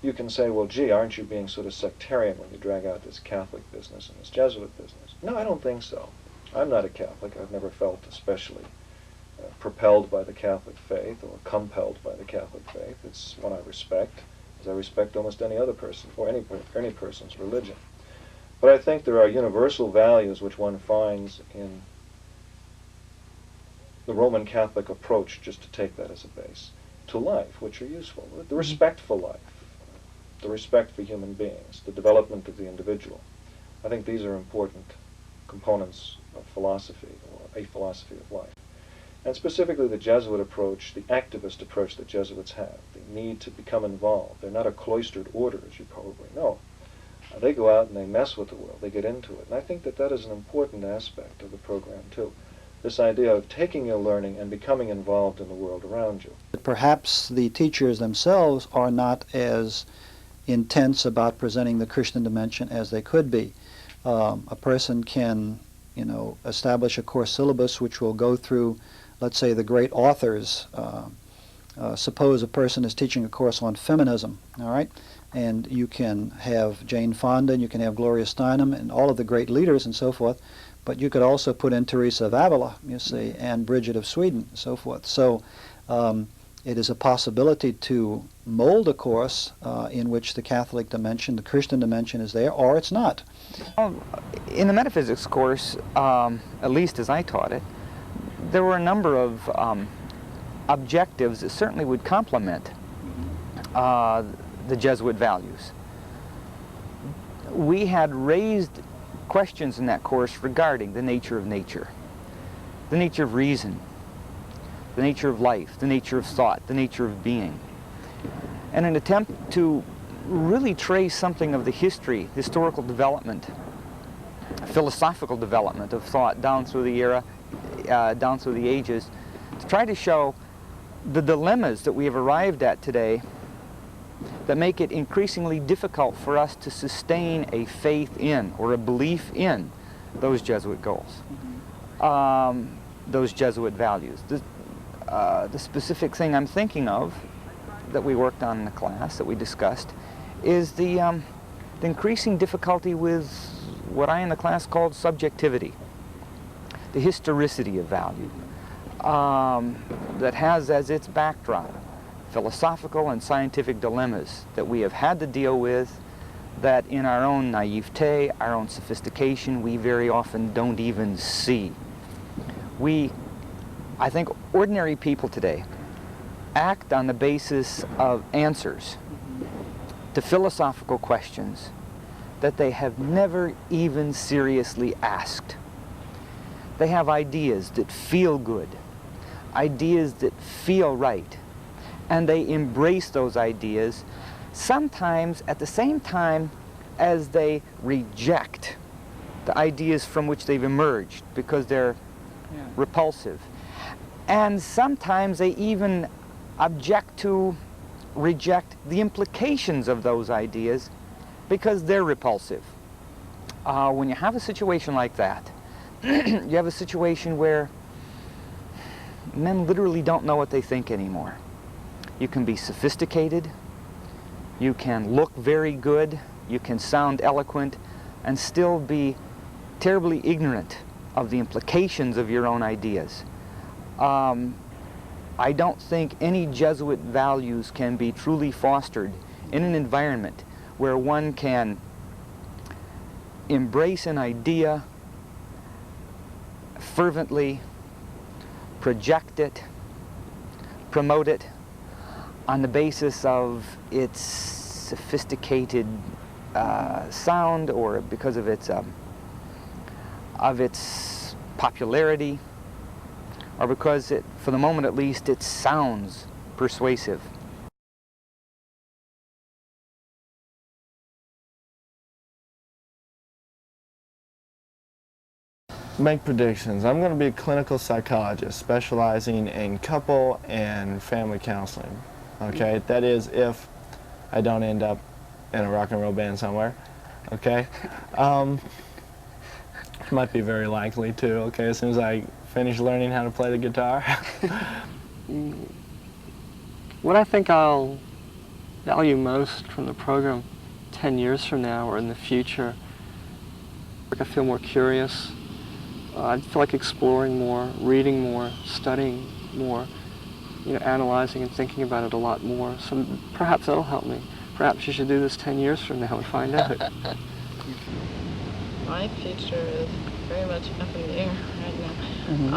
you can say, well, gee, aren't you being sort of sectarian when you drag out this Catholic business and this Jesuit business? No, I don't think so. I'm not a Catholic. I've never felt especially propelled by the Catholic faith or compelled by the Catholic faith. It's one I respect, as I respect almost any other person or any person's religion. But I think there are universal values which one finds in the Roman Catholic approach, just to take that as a base, to life, which are useful. The respect for life, the respect for human beings, the development of the individual. I think these are important components of philosophy, or a philosophy of life. And specifically the Jesuit approach, the activist approach that Jesuits have, the need to become involved. They're not a cloistered order, as you probably know. They go out and they mess with the world, they get into it. And I think that that is an important aspect of the program, too. This idea of taking your learning and becoming involved in the world around you. Perhaps the teachers themselves are not as intense about presenting the Christian dimension as they could be. A person can, you know, establish a course syllabus which will go through, let's say, the great authors. Suppose a person is teaching a course on feminism, all right? And you can have Jane Fonda, and you can have Gloria Steinem, and all of the great leaders and so forth, but you could also put in Teresa of Avila, you see, and Bridget of Sweden, and so forth. So it is a possibility to mold a course in which the Catholic dimension, the Christian dimension is there, or it's not. In the metaphysics course, at least as I taught it, there were a number of objectives that certainly would complement the Jesuit values. We had raised questions in that course regarding the nature of nature, the nature of reason, the nature of life, the nature of thought, the nature of being. And an attempt to really trace something of the history, historical development, philosophical development of thought down through the era, down through the ages, to try to show the dilemmas that we have arrived at today that make it increasingly difficult for us to sustain a faith in or a belief in those Jesuit goals, those Jesuit values. The specific thing I'm thinking of that we worked on in the class, that we discussed, is the increasing difficulty with what I in the class called subjectivity, the historicity of value, that has as its backdrop philosophical and scientific dilemmas that we have had to deal with, that in our own naivete, our own sophistication, we very often don't even see. I think ordinary people today act on the basis of answers to philosophical questions that they have never even seriously asked. They have ideas that feel good, ideas that feel right, and they embrace those ideas, sometimes at the same time as they reject the ideas from which they've emerged because they're repulsive. And sometimes they even reject the implications of those ideas because they're repulsive. When you have a situation like that, you have a situation where men literally don't know what they think anymore. You can be sophisticated, you can look very good, you can sound eloquent, and still be terribly ignorant of the implications of your own ideas. I don't think any Jesuit values can be truly fostered in an environment where one can embrace an idea fervently, project it, promote it on the basis of its sophisticated sound, or because of its popularity, or because it, for the moment at least, it sounds persuasive. Make predictions. I'm going to be a clinical psychologist specializing in couple and family counseling. Okay, that is if I don't end up in a rock and roll band somewhere. Okay, might be very likely to. Okay, as soon as I finish learning how to play the guitar. What I think I'll value most from the program 10 years from now or in the future, I feel more curious. I feel like exploring more, reading more, studying more, analyzing and thinking about it a lot more. So perhaps that'll help me. Perhaps you should do this 10 years from now and find out. My future is very much up in the air right now. Mm-hmm.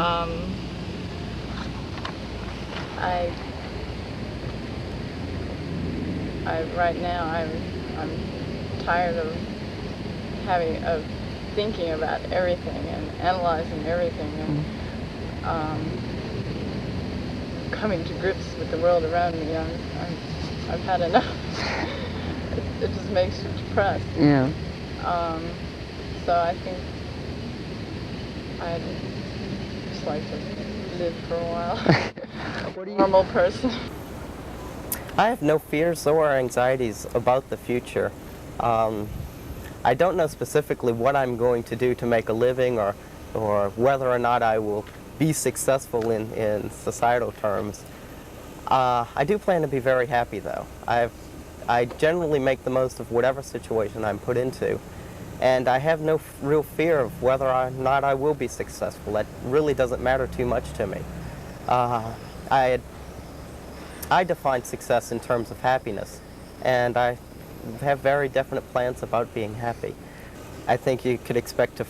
Right now I'm tired of thinking about everything and analyzing everything and coming to grips with the world around me. I've had enough. It just makes you depressed. Yeah. So I think I'd just like to live for a while. What are you? Normal person. I have no fears or anxieties about the future. I don't know specifically what I'm going to do to make a living or whether or not I will be successful in societal terms. I do plan to be very happy, though. I generally make the most of whatever situation I'm put into, and I have no real fear of whether or not I will be successful. That really doesn't matter too much to me. I define success in terms of happiness, and I have very definite plans about being happy. I think you could expect a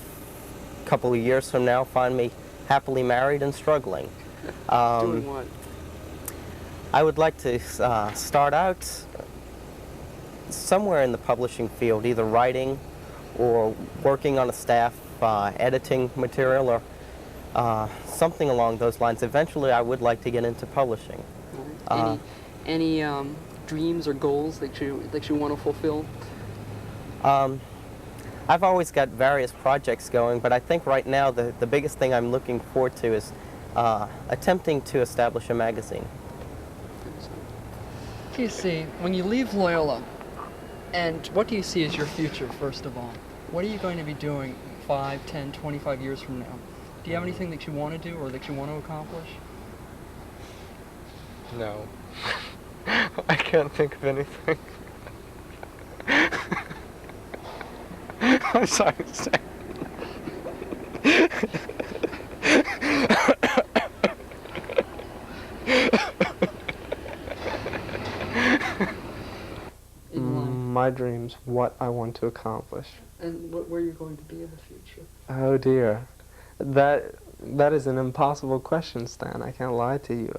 couple of years from now find me happily married and struggling. Doing what? I would like to start out somewhere in the publishing field, either writing or working on a staff, editing material, or something along those lines. Eventually, I would like to get into publishing. Any dreams or goals that you want to fulfill? I've always got various projects going, but I think right now the biggest thing I'm looking forward to is attempting to establish a magazine. What do you see when you leave Loyola, and what do you see as your future, first of all? What are you going to be doing 5, 10, 25 years from now? Do you have anything that you want to do or that you want to accomplish? No. I can't think of anything. I'm sorry to say. My dreams, what I want to accomplish. And where you're going to be in the future? Oh dear. That is an impossible question, Stan. I can't lie to you.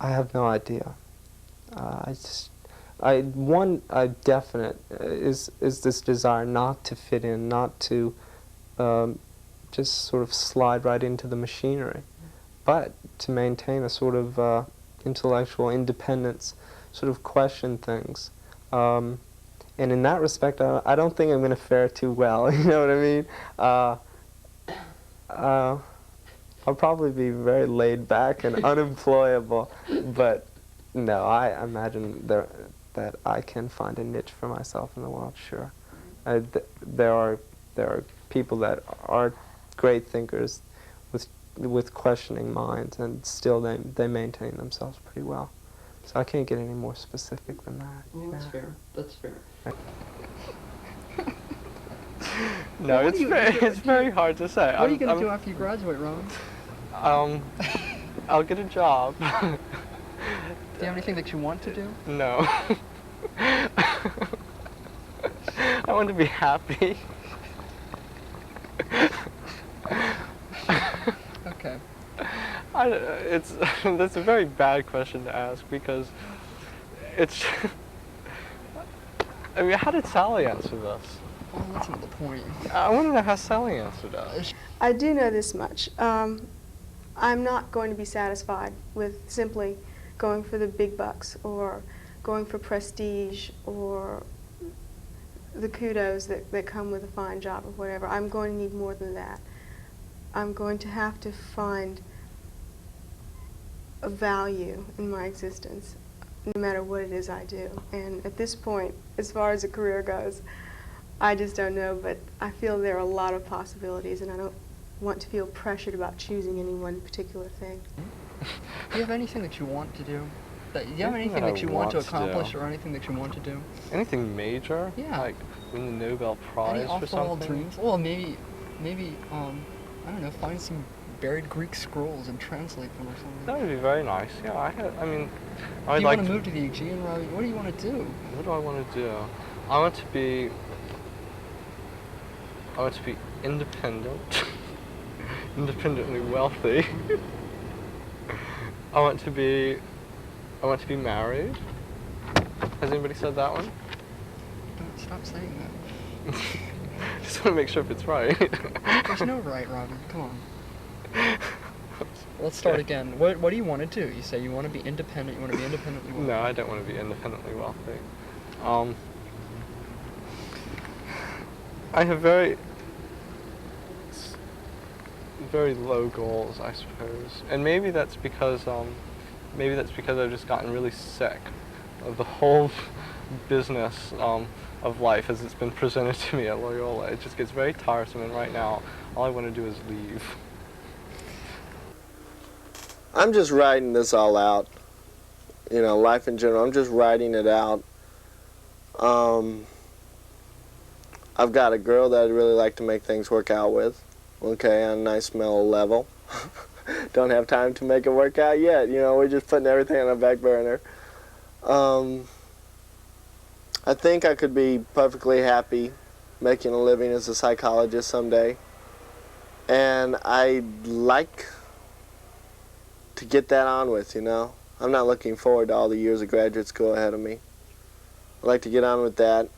I have no idea. One definite is this desire not to fit in, not to just sort of slide right into the machinery, but to maintain a sort of intellectual independence, sort of question things. And in that respect, I don't think I'm going to fare too well. You know what I mean? I'll probably be very laid back and unemployable, but no, I imagine that I can find a niche for myself in the world. Sure, there are people that are great thinkers with questioning minds, and still they maintain themselves pretty well. So I can't get any more specific than that. Well, that's fair. That's fair. No, it's very hard to say. What are you going to do after you graduate, Ron? I'll get a job. Do you have anything that you want to do? No. I want to be happy. Okay. That's a very bad question to ask, because it's. I mean, how did Sally answer this? Well, that's not the point. I want to know how Sally answered it. I do know this much. I'm not going to be satisfied with simply going for the big bucks or going for prestige or the kudos that come with a fine job or whatever. I'm going to need more than that. I'm going to have to find a value in my existence, no matter what it is I do. And at this point, as far as a career goes, I just don't know, but I feel there are a lot of possibilities, and I don't want to feel pressured about choosing any one particular thing. Do you have anything that you want to do? Do you have anything that you want to accomplish, or anything that you want to do? Anything major? Yeah. Like win the Nobel Prize for something? Dreams? Well, maybe, I don't know, find some buried Greek scrolls and translate them or something. That would be very nice. Yeah, I'd Do like you want to move to the Aegean, Robbie? What do you want to do? What do I want to do? I want to be independent, independently wealthy. I want to be married. Has anybody said that one? Don't stop saying that. Just want to make sure if it's right. There's no right, Robin. Come on. Let's start again. What do you want to do? You say you want to be independent. You want to be independently wealthy. No, I don't want to be independently wealthy. I have very low goals, I suppose, and maybe that's because I've just gotten really sick of the whole business of life as it's been presented to me at Loyola. It just gets very tiresome, and right now, all I want to do is leave. I'm just writing this all out. You know, life in general, I'm just writing it out. I've got a girl that I'd really like to make things work out with, okay, on a nice mellow level. Don't have time to make it work out yet, you know, we're just putting everything on a back burner. I think I could be perfectly happy making a living as a psychologist someday, and I'd like to get that on with, you know. I'm not looking forward to all the years of graduate school ahead of me. I'd like to get on with that.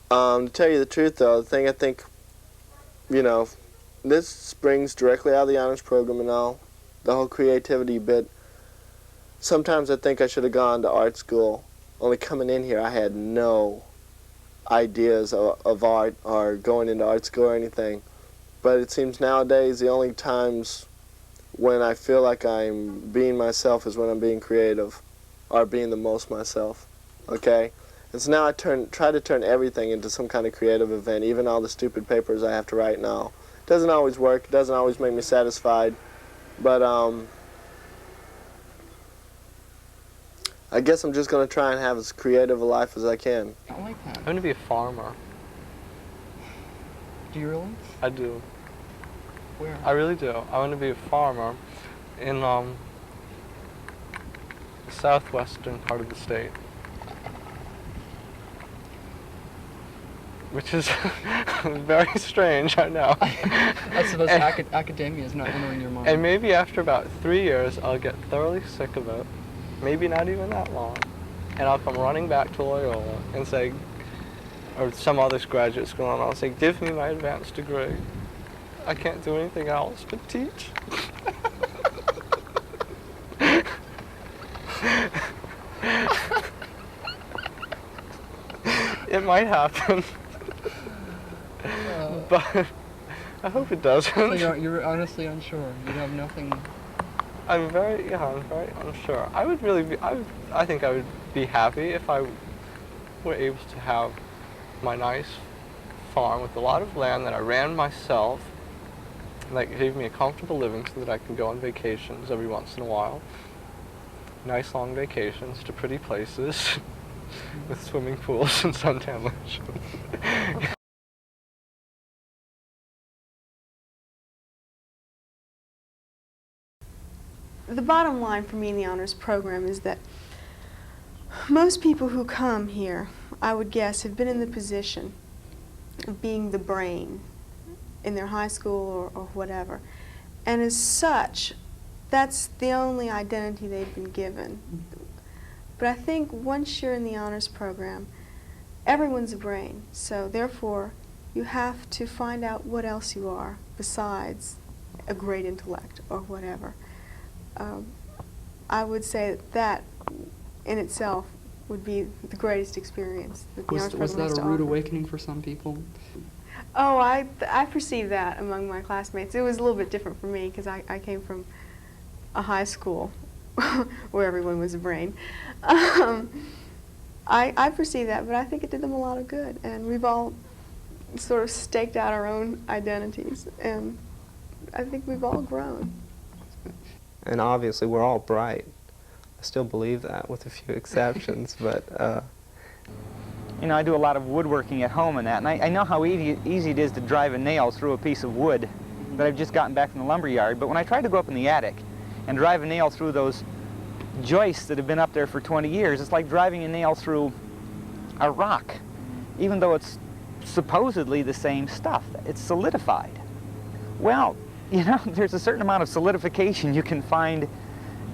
To tell you the truth, though, the thing I think, you know, this springs directly out of the honors program and all, the whole creativity bit. Sometimes I think I should have gone to art school. Only coming in here, I had no ideas of art or going into art school or anything. But it seems nowadays the only times when I feel like I'm being myself is when I'm being creative or being the most myself, okay? And so now I try to turn everything into some kind of creative event, even all the stupid papers I have to write now. It doesn't always work, it doesn't always make me satisfied, but I guess I'm just going to try and have as creative a life as I can. I like that. I'm going to be a farmer. Do you really? I do. Where? I really do. I want to be a farmer in the southwestern part of the state. Which is very strange, I know. I suppose academia is not entering your mind. And maybe after about 3 years, I'll get thoroughly sick of it. Maybe not even that long. And I'll come running back to Loyola and say, or some other graduate school, and I'll say, give me my advanced degree. I can't do anything else but teach. It might happen. But I hope it doesn't. So you're honestly unsure. You have nothing. I'm very unsure. I would really be, I think I would be happy if I were able to have my nice farm with a lot of land that I ran myself, that gave me a comfortable living so that I can go on vacations every once in a while. Nice long vacations to pretty places with swimming pools and suntan lotions. The bottom line for me in the honors program is that most people who come here, I would guess, have been in the position of being the brain in their high school or whatever. And as such, that's the only identity they've been given. But I think once you're in the honors program, everyone's a brain. So therefore, you have to find out what else you are besides a great intellect or whatever. I would say that in itself would be the greatest experience that the honors program Was has that to a rude offer. awakening for some people? Oh, I perceive that among my classmates. It was a little bit different for me because I came from a high school where everyone was a brain. I perceive that, but I think it did them a lot of good. And we've all sort of staked out our own identities, and I think we've all grown. And obviously we're all bright. I still believe that with a few exceptions, but You know, I do a lot of woodworking at home and that, and I know how easy it is to drive a nail through a piece of wood that I've just gotten back from the lumber yard, but when I try to go up in the attic and drive a nail through those joists that have been up there for 20 years, it's like driving a nail through a rock, even though it's supposedly the same stuff. It's solidified. Well, you know, there's a certain amount of solidification you can find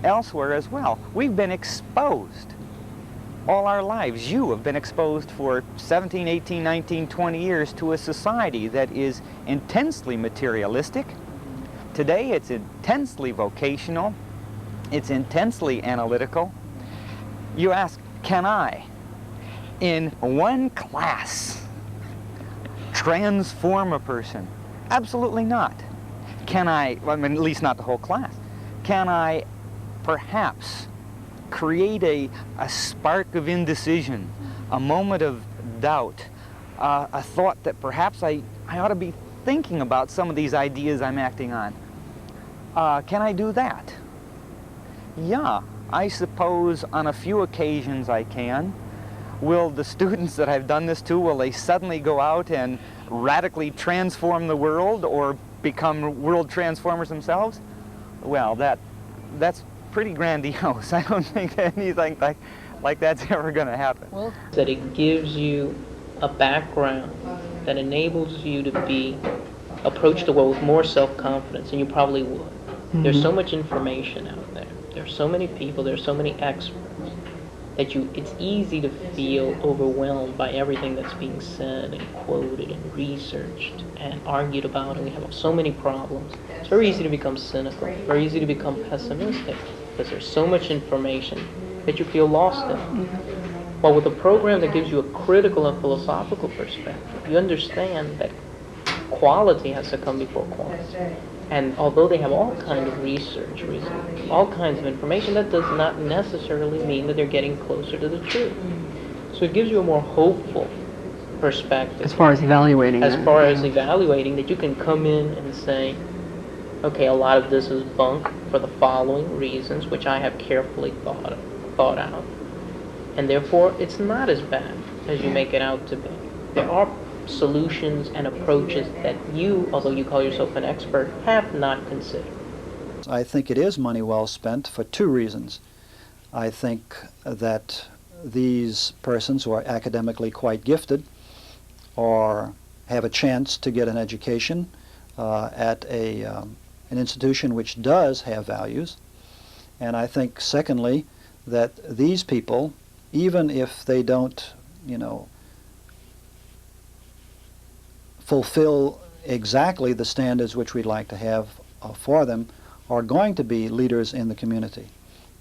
elsewhere as well. We've been exposed all our lives. You have been exposed for 17, 18, 19, 20 years to a society that is intensely materialistic. Today it's intensely vocational. It's intensely analytical. You ask, can I, in one class, transform a person? Absolutely not. Can I, well, I mean, at least not the whole class, can I perhaps create a spark of indecision, a moment of doubt, a thought that perhaps I ought to be thinking about some of these ideas I'm acting on. Can I do that? Yeah, I suppose on a few occasions I can. Will the students that I've done this to, will they suddenly go out and radically transform the world or become world transformers themselves? Well, that's pretty grandiose. I don't think anything like that's ever going to happen. Well, that it gives you a background that enables you to approach the world with more self-confidence than you probably would. Mm-hmm. There's so much information out there. There's so many people, there's so many experts that it's easy to feel overwhelmed by everything that's being said and quoted and researched and argued about, and we have so many problems. It's very easy to become cynical, very easy to become pessimistic, because there's so much information that you feel lost in. But with a program that gives you a critical and philosophical perspective, you understand that quality has to come before quantity. And although they have all kinds of research, all kinds of information, that does not necessarily mean that they're getting closer to the truth. So it gives you a more hopeful perspective. As far as evaluating that you can come in and say, okay, a lot of this is bunk for the following reasons, which I have carefully thought out. And therefore, it's not as bad as you make it out to be. There are solutions and approaches that you, although you call yourself an expert, have not considered. I think it is money well spent for two reasons. I think that these persons who are academically quite gifted or have a chance to get an education at an institution which does have values. And I think, secondly, that these people, even if they don't, fulfill exactly the standards which we'd like to have for them, are going to be leaders in the community.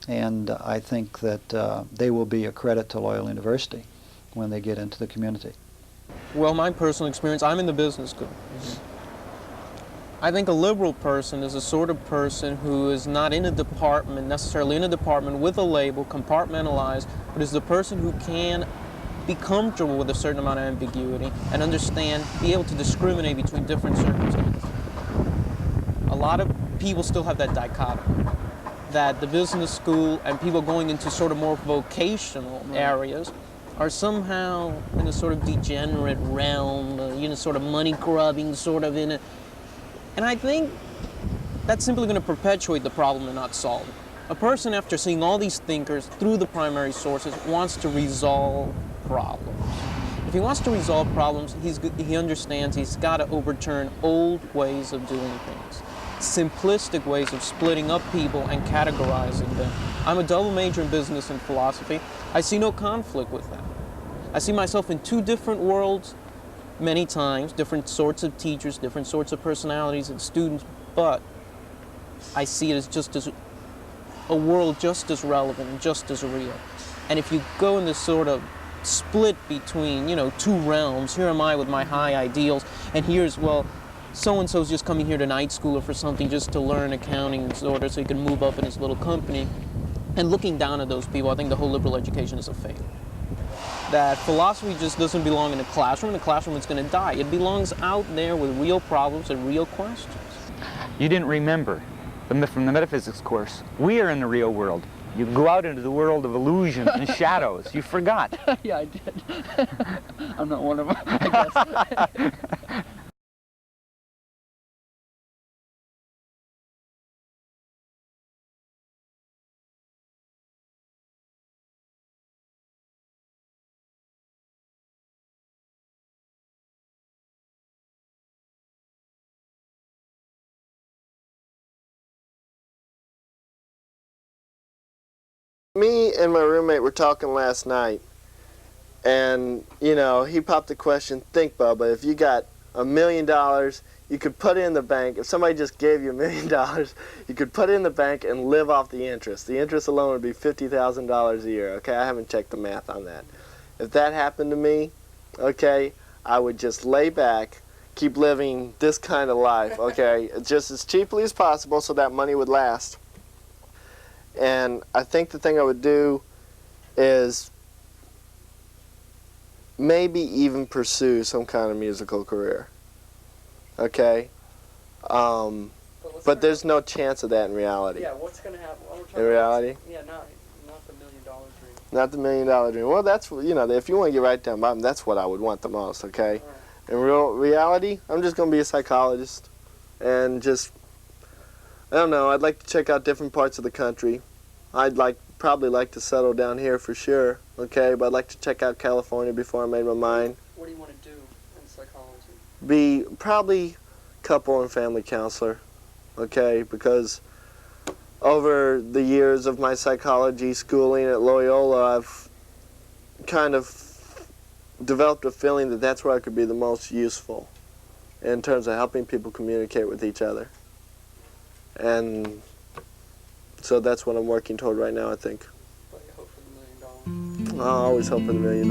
And I think that they will be a credit to Loyola University when they get into the community. Well, my personal experience, I'm in the business school. I think a liberal person is a sort of person who is not necessarily in a department with a label, compartmentalized, but is the person who can be comfortable with a certain amount of ambiguity and be able to discriminate between different circumstances. A lot of people still have that dichotomy, that the business school and people going into sort of more vocational areas are somehow in a sort of degenerate realm, sort of money grubbing, sort of in it. And I think that's simply going to perpetuate the problem and not solve it. A person, after seeing all these thinkers through the primary sources, wants to resolve problems. If he wants to resolve problems, he understands he's got to overturn old ways of doing things, simplistic ways of splitting up people and categorizing them. I'm a double major in business and philosophy. I see no conflict with that. I see myself in two different worlds many times, different sorts of teachers, different sorts of personalities and students, but I see it as just as a world just as relevant and just as real. And if you go in this sort of split between, two realms, here am I with my high ideals, and here's, well, so-and-so's just coming here to night school or for something just to learn accounting and sort of so he can move up in his little company. And looking down at those people, I think the whole liberal education is a failure. That philosophy just doesn't belong in a classroom. In a classroom, it's going to die. It belongs out there with real problems and real questions. You didn't remember from the metaphysics course. We are in the real world. You go out into the world of illusions and shadows. You forgot. Yeah, I did. I'm not one of them, I guess. Me and my roommate were talking last night, and he popped the question, think, Bubba, if you got $1 million, you could put it in the bank. If somebody just gave you $1 million, you could put it in the bank and live off the interest. The interest alone would be $50,000 a year. Okay, I haven't checked the math on that. If that happened to me, okay, I would just lay back, keep living this kind of life, okay, just as cheaply as possible so that money would last. And I think the thing I would do is maybe even pursue some kind of musical career. Okay? But there's no chance of that in reality. Yeah, what's going to happen? Well, In reality? Yeah, not the $1 million dream. Not the $1 million dream. Well, that's, you know, if you want to get right down bottom, that's what I would want the most, okay? In reality, I'm just going to be a psychologist and just, I don't know, I'd like to check out different parts of the country. I'd probably like to settle down here for sure, okay? But I'd like to check out California before I made my mind. What do you want to do in psychology? Be probably couple and family counselor, okay? Because over the years of my psychology schooling at Loyola, I've kind of developed a feeling that that's where I could be the most useful in terms of helping people communicate with each other. And so that's what I'm working toward right now, I think. What do you hope for the $1 million? I always hope for the $1 million.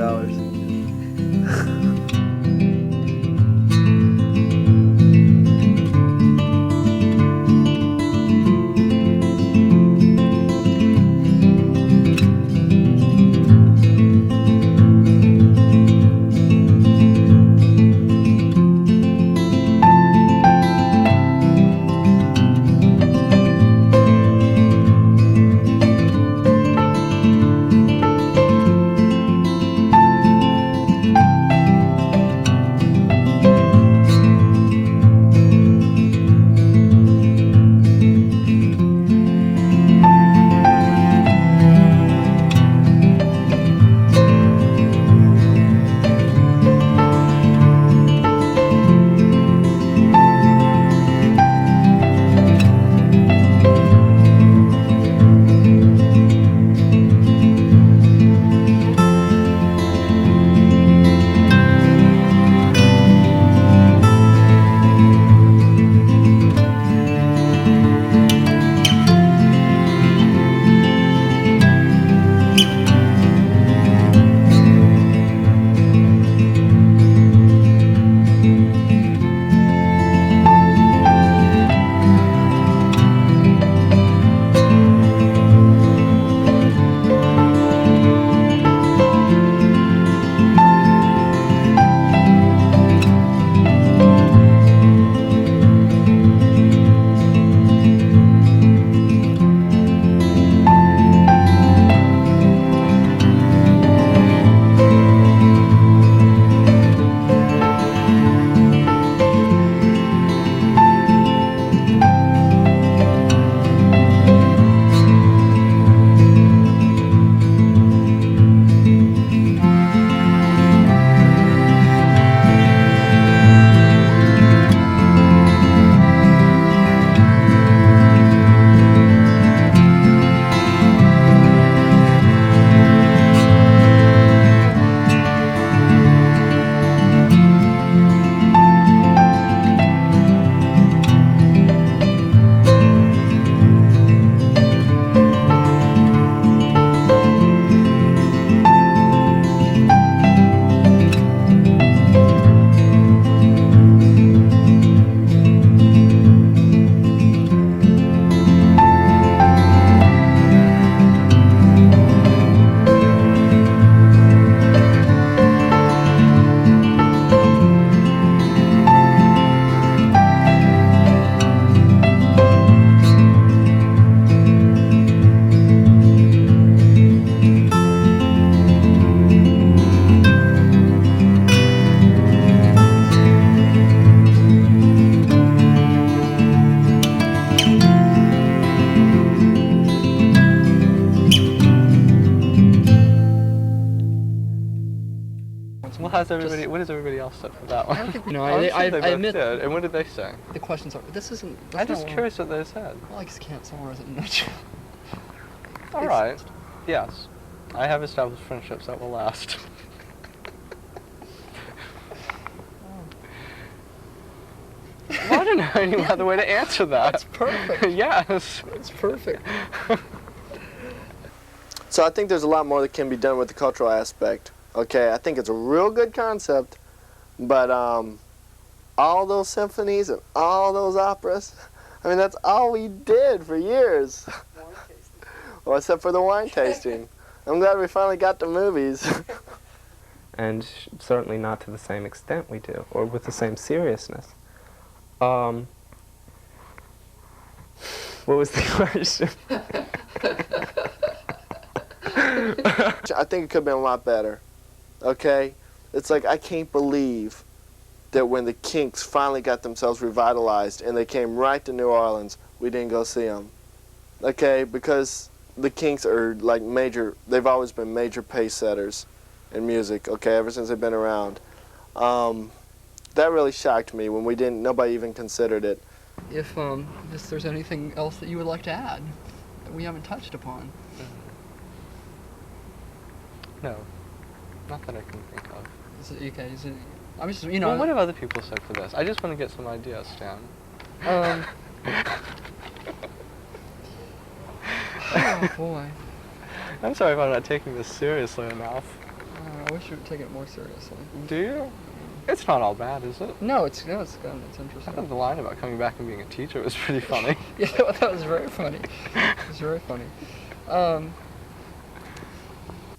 What has everybody else said for that one? I don't think, you know, I'm I sure they both admit. did. And what did they say? The questions are. This isn't. I'm just curious what they said. Well, I just can't summarize it in a nutshell. All right. Yes. I have established friendships that will last. Well, I don't know any other way to answer that. That's perfect. Yes. It's perfect. So I think there's a lot more that can be done with the cultural aspect. Okay, I think it's a real good concept, but all those symphonies and all those operas, I mean, that's all we did for years. Wine tasting. Well, except for the wine tasting. I'm glad we finally got to movies. and certainly not to the same extent we do, or with the same seriousness. What was the question? I think it could have been a lot better, okay? It's like, I can't believe that when the Kinks finally got themselves revitalized and they came right to New Orleans, we didn't go see them, okay? Because the Kinks are like major, they've always been major pace setters in music, okay, ever since they've been around. That really shocked me when we didn't, nobody even considered it. If there's anything else that you would like to add that we haven't touched upon. No, not that I can think of. Is it okay? Is it? I'm just, you know. Well, what have other people said for this? I just want to get some ideas, Stan. Oh boy. I'm sorry if I'm not taking this seriously enough. I wish you would take it more seriously. Do you? It's not all bad, is it? No, it's good. It's interesting. I thought the line about coming back and being a teacher was pretty funny. Yeah, that was very funny. It was very funny.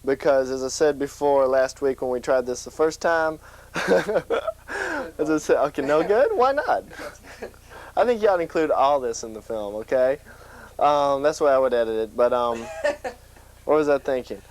Because, as I said before last week when we tried this the first time, as I said, okay, no good? Why not? I think you ought to include all this in the film, okay? That's the way I would edit it, but what was I thinking?